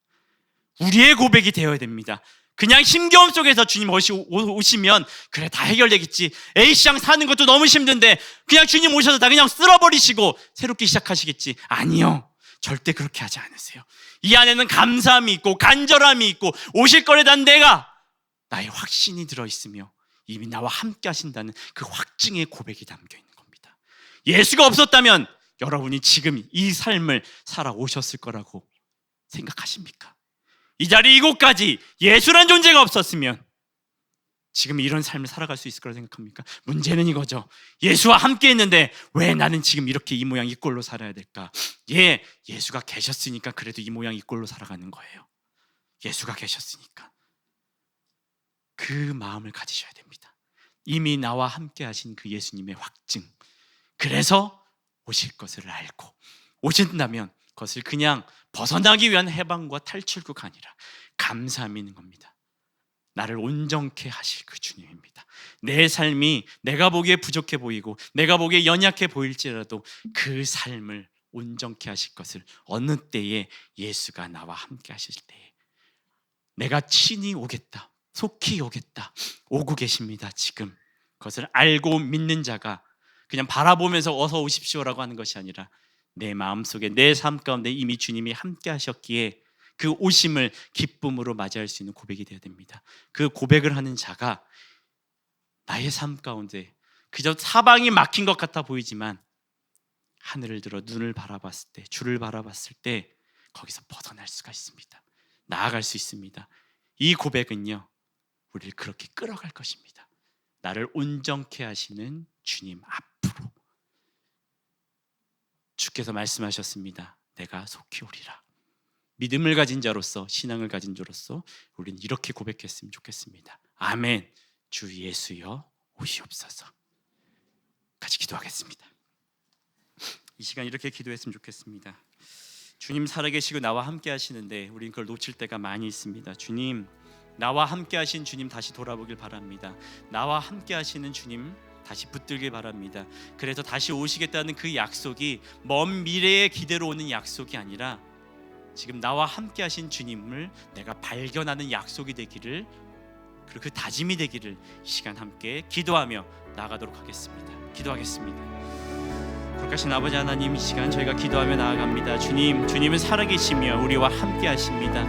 우리의 고백이 되어야 됩니다. 그냥 힘겨움 속에서 주님 오시면 그래 다 해결되겠지, A시장 사는 것도 너무 힘든데 그냥 주님 오셔서 다 그냥 쓸어버리시고 새롭게 시작하시겠지. 아니요, 절대 그렇게 하지 않으세요. 이 안에는 감사함이 있고 간절함이 있고 오실 거에 대한 나의 확신이 들어있으며 이미 나와 함께 하신다는 그 확증의 고백이 담겨있는 겁니다. 예수가 없었다면 여러분이 지금 이 삶을 살아오셨을 거라고 생각하십니까? 이 자리 이곳까지 예수란 존재가 없었으면 지금 이런 삶을 살아갈 수 있을 거라고 생각합니까? 문제는 이거죠. 예수와 함께 했는데 왜 나는 지금 이렇게 이 모양 이 꼴로 살아야 될까? 예수가 계셨으니까 그래도 이 모양 이 꼴로 살아가는 거예요. 예수가 계셨으니까. 그 마음을 가지셔야 됩니다. 이미 나와 함께 하신 그 예수님의 확증, 그래서 오실 것을 알고 오신다면 그것을 그냥 벗어나기 위한 해방과 탈출구가 아니라 감사함이 있는 겁니다. 나를 온전케 하실 그 주님입니다. 내 삶이 내가 보기에 부족해 보이고 내가 보기에 연약해 보일지라도 그 삶을 온전케 하실 것을 어느 때에 예수가 나와 함께 하실 때에 내가 친히 오겠다, 속히 오겠다, 오고 계십니다. 지금 그것을 알고 믿는 자가 그냥 바라보면서 어서 오십시오라고 하는 것이 아니라 내 마음속에 내 삶 가운데 이미 주님이 함께 하셨기에 그 오심을 기쁨으로 맞이할 수 있는 고백이 되어야 됩니다. 그 고백을 하는 자가 나의 삶 가운데 그저 사방이 막힌 것 같아 보이지만 하늘을 들어 눈을 바라봤을 때, 주를 바라봤을 때 거기서 벗어날 수가 있습니다. 나아갈 수 있습니다. 이 고백은요, 우리를 그렇게 끌어갈 것입니다. 나를 온전케 하시는 주님 앞으로. 주께서 말씀하셨습니다. 내가 속히 오리라. 믿음을 가진 자로서, 신앙을 가진 자로서 우리는 이렇게 고백했으면 좋겠습니다. 아멘. 주 예수여 오시옵소서. 같이 기도하겠습니다. 이 시간 이렇게 기도했으면 좋겠습니다. 주님 살아계시고 나와 함께 하시는데 우리는 그걸 놓칠 때가 많이 있습니다. 주님, 나와 함께 하신 주님 다시 돌아보길 바랍니다. 나와 함께 하시는 주님 다시 붙들길 바랍니다. 그래서 다시 오시겠다는 그 약속이 먼 미래의 기대로 오는 약속이 아니라 지금 나와 함께 하신 주님을 내가 발견하는 약속이 되기를, 그리고 그 다짐이 되기를 이 시간 함께 기도하며 나아가도록 하겠습니다. 기도하겠습니다. 거룩하신 아버지 하나님, 이 시간 저희가 기도하며 나아갑니다. 주님은 살아계시며 우리와 함께 하십니다.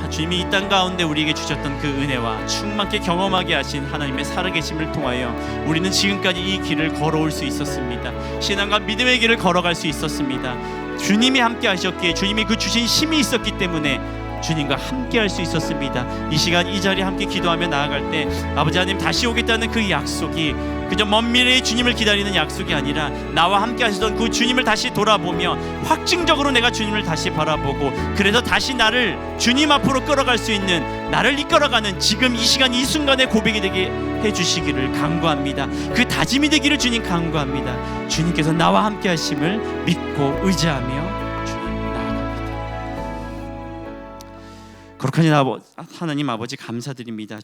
주님이 이 땅 가운데 우리에게 주셨던 그 은혜와 충만케 경험하게 하신 하나님의 살아계심을 통하여 우리는 지금까지 이 길을 걸어올 수 있었습니다. 신앙과 믿음의 길을 걸어갈 수 있었습니다. 주님이 함께 하셨기에, 주님이 그 주신 힘이 있었기 때문에 주님과 함께 할 수 있었습니다. 이 시간 이 자리에 함께 기도하며 나아갈 때 아버지 하나님 다시 오겠다는 그 약속이 그저 먼 미래의 주님을 기다리는 약속이 아니라 나와 함께 하시던 그 주님을 다시 돌아보며 확증적으로 내가 주님을 다시 바라보고 그래서 다시 나를 주님 앞으로 끌어갈 수 있는, 나를 이끌어가는 지금 이 시간 이 순간의 고백이 되게 해주시기를 간구합니다. 그 다짐이 되기를 주님 간구합니다. 주님께서 나와 함께 하심을 믿고 의지하며 주님 나아갑니다. 거룩하신 하나님 아버지 감사드립니다.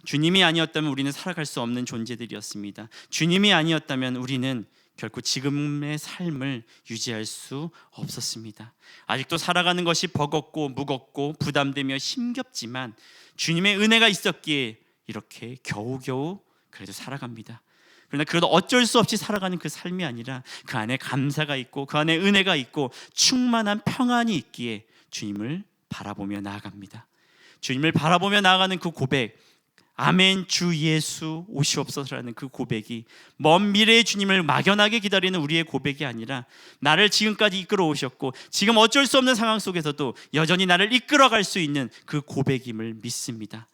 주님이 아니었다면 우리는 살아갈 수 없는 존재들이었습니다. 주님이 아니었다면 우리는 결코 지금의 삶을 유지할 수 없었습니다. 아직도 살아가는 것이 버겁고 무겁고 부담되며 힘겹지만 주님의 은혜가 있었기에 이렇게 겨우겨우 그래도 살아갑니다. 그러나 그래도 어쩔 수 없이 살아가는 그 삶이 아니라 그 안에 감사가 있고 그 안에 은혜가 있고 충만한 평안이 있기에 주님을 바라보며 나아갑니다. 주님을 바라보며 나아가는 그 고백, 아멘 주 예수 오시옵소서라는 그 고백이 먼 미래의 주님을 막연하게 기다리는 우리의 고백이 아니라 나를 지금까지 이끌어 오셨고 지금 어쩔 수 없는 상황 속에서도 여전히 나를 이끌어갈 수 있는 그 고백임을 믿습니다.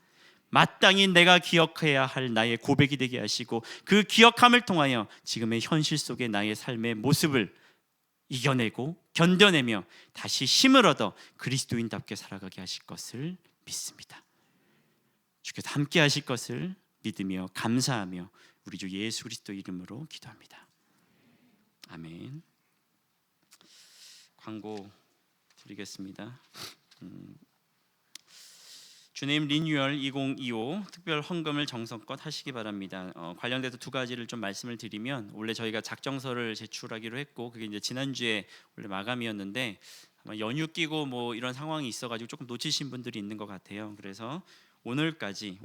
마땅히 내가 기억해야 할 나의 고백이 되게 하시고 그 기억함을 통하여 지금의 현실 속의 나의 삶의 모습을 이겨내고 견뎌내며 다시 힘을 얻어 그리스도인답게 살아가게 하실 것을 믿습니다. 주께서 함께 하실 것을 믿으며 감사하며 우리 주 예수 그리스도 이름으로 기도합니다. 아멘. 광고 드리겠습니다. 주네임 리뉴얼 2025 특별 헌금을 정성껏 하시기 바랍니다. 관련돼서 두 가지를 좀 말씀을 드리면, 원래 저희가 작정서를 제출하기로 했고 그게 이제 지난주에 원래 마감이었는데 아마 연휴 끼고 뭐 이런 상황이 있어가지고 조금 놓치신 분들이 있는 것 같아요. 그래서 오늘까지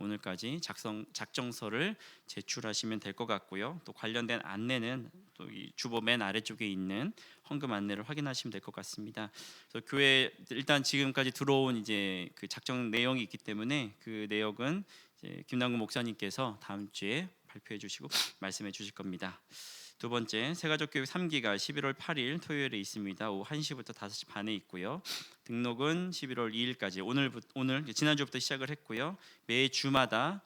작정서를 제출하시면 될 것 같고요. 또 관련된 안내는 또 이 주보 맨 아래쪽에 있는 헌금 안내를 확인하시면 될 것 같습니다. 그래서 교회 일단 지금까지 들어온 이제 그 작정 내용이 있기 때문에 그 내역은 이제 김남국 목사님께서 다음 주에 발표해 주시고 말씀해 주실 겁니다. 두 번째, 새가족교육 3기가 11월 8일 토요일에 있습니다. 오후 1시부터 5시 반에 있고요. 등록은 11월 2일까지 오늘 지난주부터 시작을 했고요. 매 주마다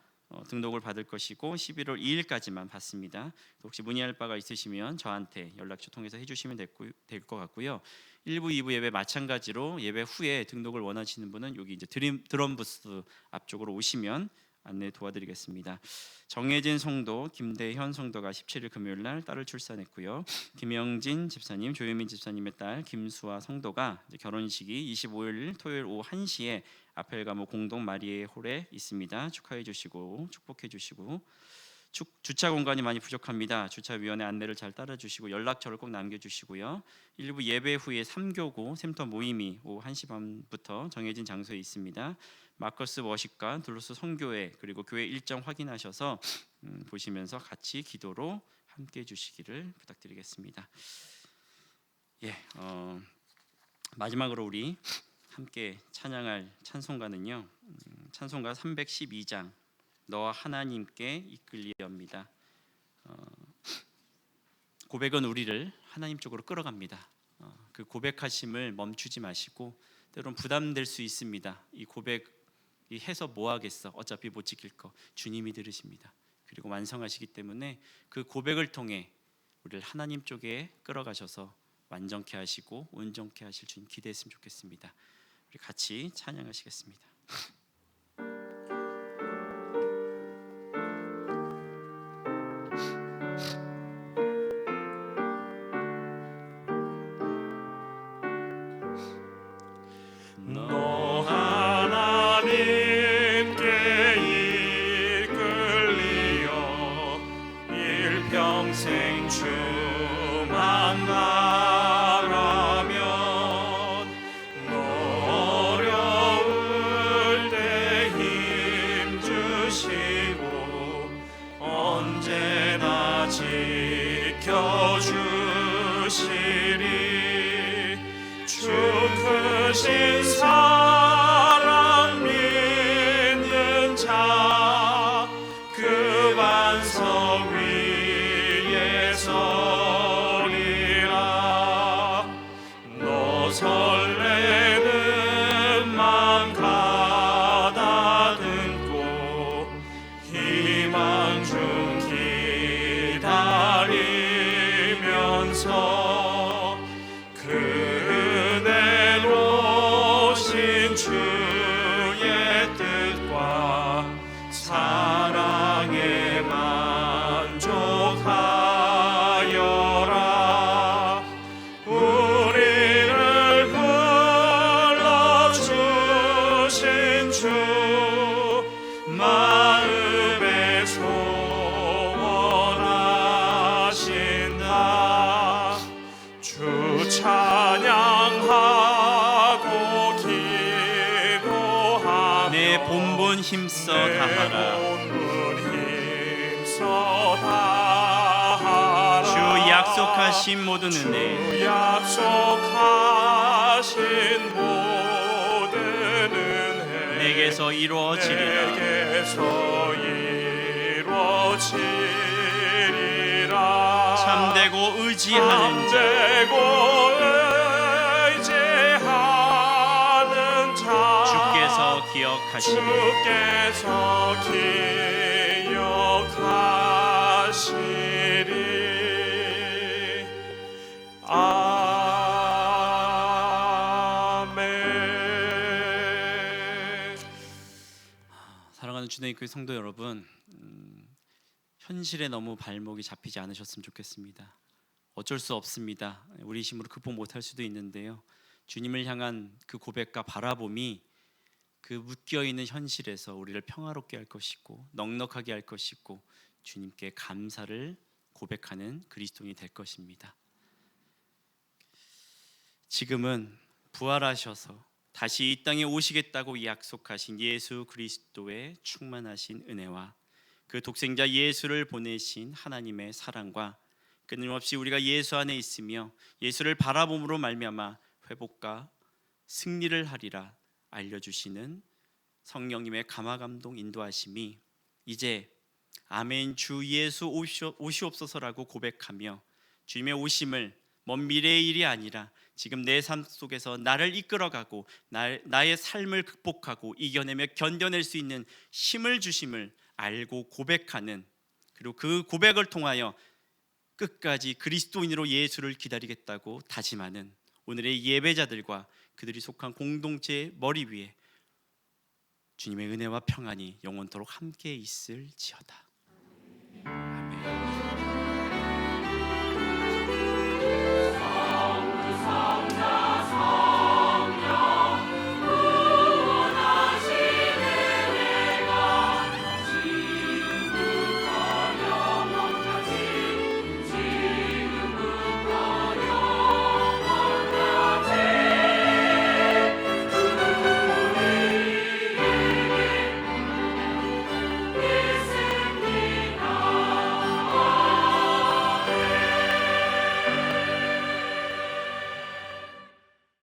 등록을 받을 것이고 11월 2일까지만 받습니다. 혹시 문의할 바가 있으시면 저한테 연락처 통해서 해주시면 될 것 같고요. 1부, 2부 예배 마찬가지로 예배 후에 등록을 원하시는 분은 여기 이제 드럼 부스 앞쪽으로 오시면 안내 도와드리겠습니다. 정혜진 성도, 김대현 성도가 17일 금요일 날 딸을 출산했고요. 김영진 집사님, 조유민 집사님의 딸 김수아 성도가 결혼식이 25일 토요일 오후 1시에 아펠가모 공동 마리의 홀에 있습니다. 축하해 주시고 축복해 주시고, 주차 공간이 많이 부족합니다. 주차위원회 안내를 잘 따라주시고 연락처를 꼭 남겨주시고요. 일부 예배 후에 3교구 샘터 모임이 오후 1시 반부터 정해진 장소에 있습니다. 마커스 워십과 둘로스 선교회 그리고 교회 일정 확인하셔서 보시면서 같이 기도로 함께 해주시기를 부탁드리겠습니다. 마지막으로 우리 함께 찬양할 찬송가는요, 찬송가 312장 너와 하나님께 이끌리옵니다. 고백은 우리를 하나님 쪽으로 끌어갑니다. 그 고백하심을 멈추지 마시고, 때론 부담될 수 있습니다. 이 고백이 해서 뭐 하겠어, 어차피 못 지킬 거, 주님이 들으십니다. 그리고 완성하시기 때문에 그 고백을 통해 우리를 하나님 쪽에 끌어가셔서 완전케 하시고 온전케 하실 주님 기대했으면 좋겠습니다. 우리 같이 찬양하시겠습니다. 너 하나님께 이끌리어 일평생 주만 바라면 너 어려울 때 힘 주시고 언제나 지켜주시리. 주 크신 사랑 믿는 자 그 반석 위에 서리라. 너 설레는 힘써 그 은혜로신 주의 뜻과 사랑에 만족하여라. 우리를 불러주신 주 마음에 소원하신다. 주 찬양하고 기도하며 내 본분 힘써 다하라. 주 약속하신 모든 은혜 주 약속하신 모든 은혜 내게서 이루어지리라. 내게서 이루어지리라. 참되고 의지하는 자 참되고 의지하는 자 주께서 기억하시리. 주께서 기억하시리. 아멘. 사랑하는 주님의 교회 성도 여러분, 현실에 너무 발목이 잡히지 않으셨으면 좋겠습니다. 어쩔 수 없습니다. 우리 힘으로 극복 못할 수도 있는데요, 주님을 향한 그 고백과 바라봄이 그 묶여있는 현실에서 우리를 평화롭게 할 것이고 넉넉하게 할 것이고 주님께 감사를 고백하는 그리스도인이 될 것입니다. 지금은 부활하셔서 다시 이 땅에 오시겠다고 약속하신 예수 그리스도의 충만하신 은혜와 그 독생자 예수를 보내신 하나님의 사랑과 끊임없이 우리가 예수 안에 있으며 예수를 바라봄으로 말미암아 회복과 승리를 하리라 알려주시는 성령님의 감화감동 인도하심이 이제 아멘 주 예수 오시옵소서라고 고백하며 주님의 오심을 먼 미래의 일이 아니라 지금 내 삶 속에서 나를 이끌어가고 나의 삶을 극복하고 이겨내며 견뎌낼 수 있는 힘을 주심을 알고 고백하는, 그리고 그 고백을 통하여 끝까지 그리스도인으로 예수를 기다리겠다고 다짐하는 오늘의 예배자들과 그들이 속한 공동체의 머리 위에 주님의 은혜와 평안이 영원토록 함께 있을지어다. 아멘.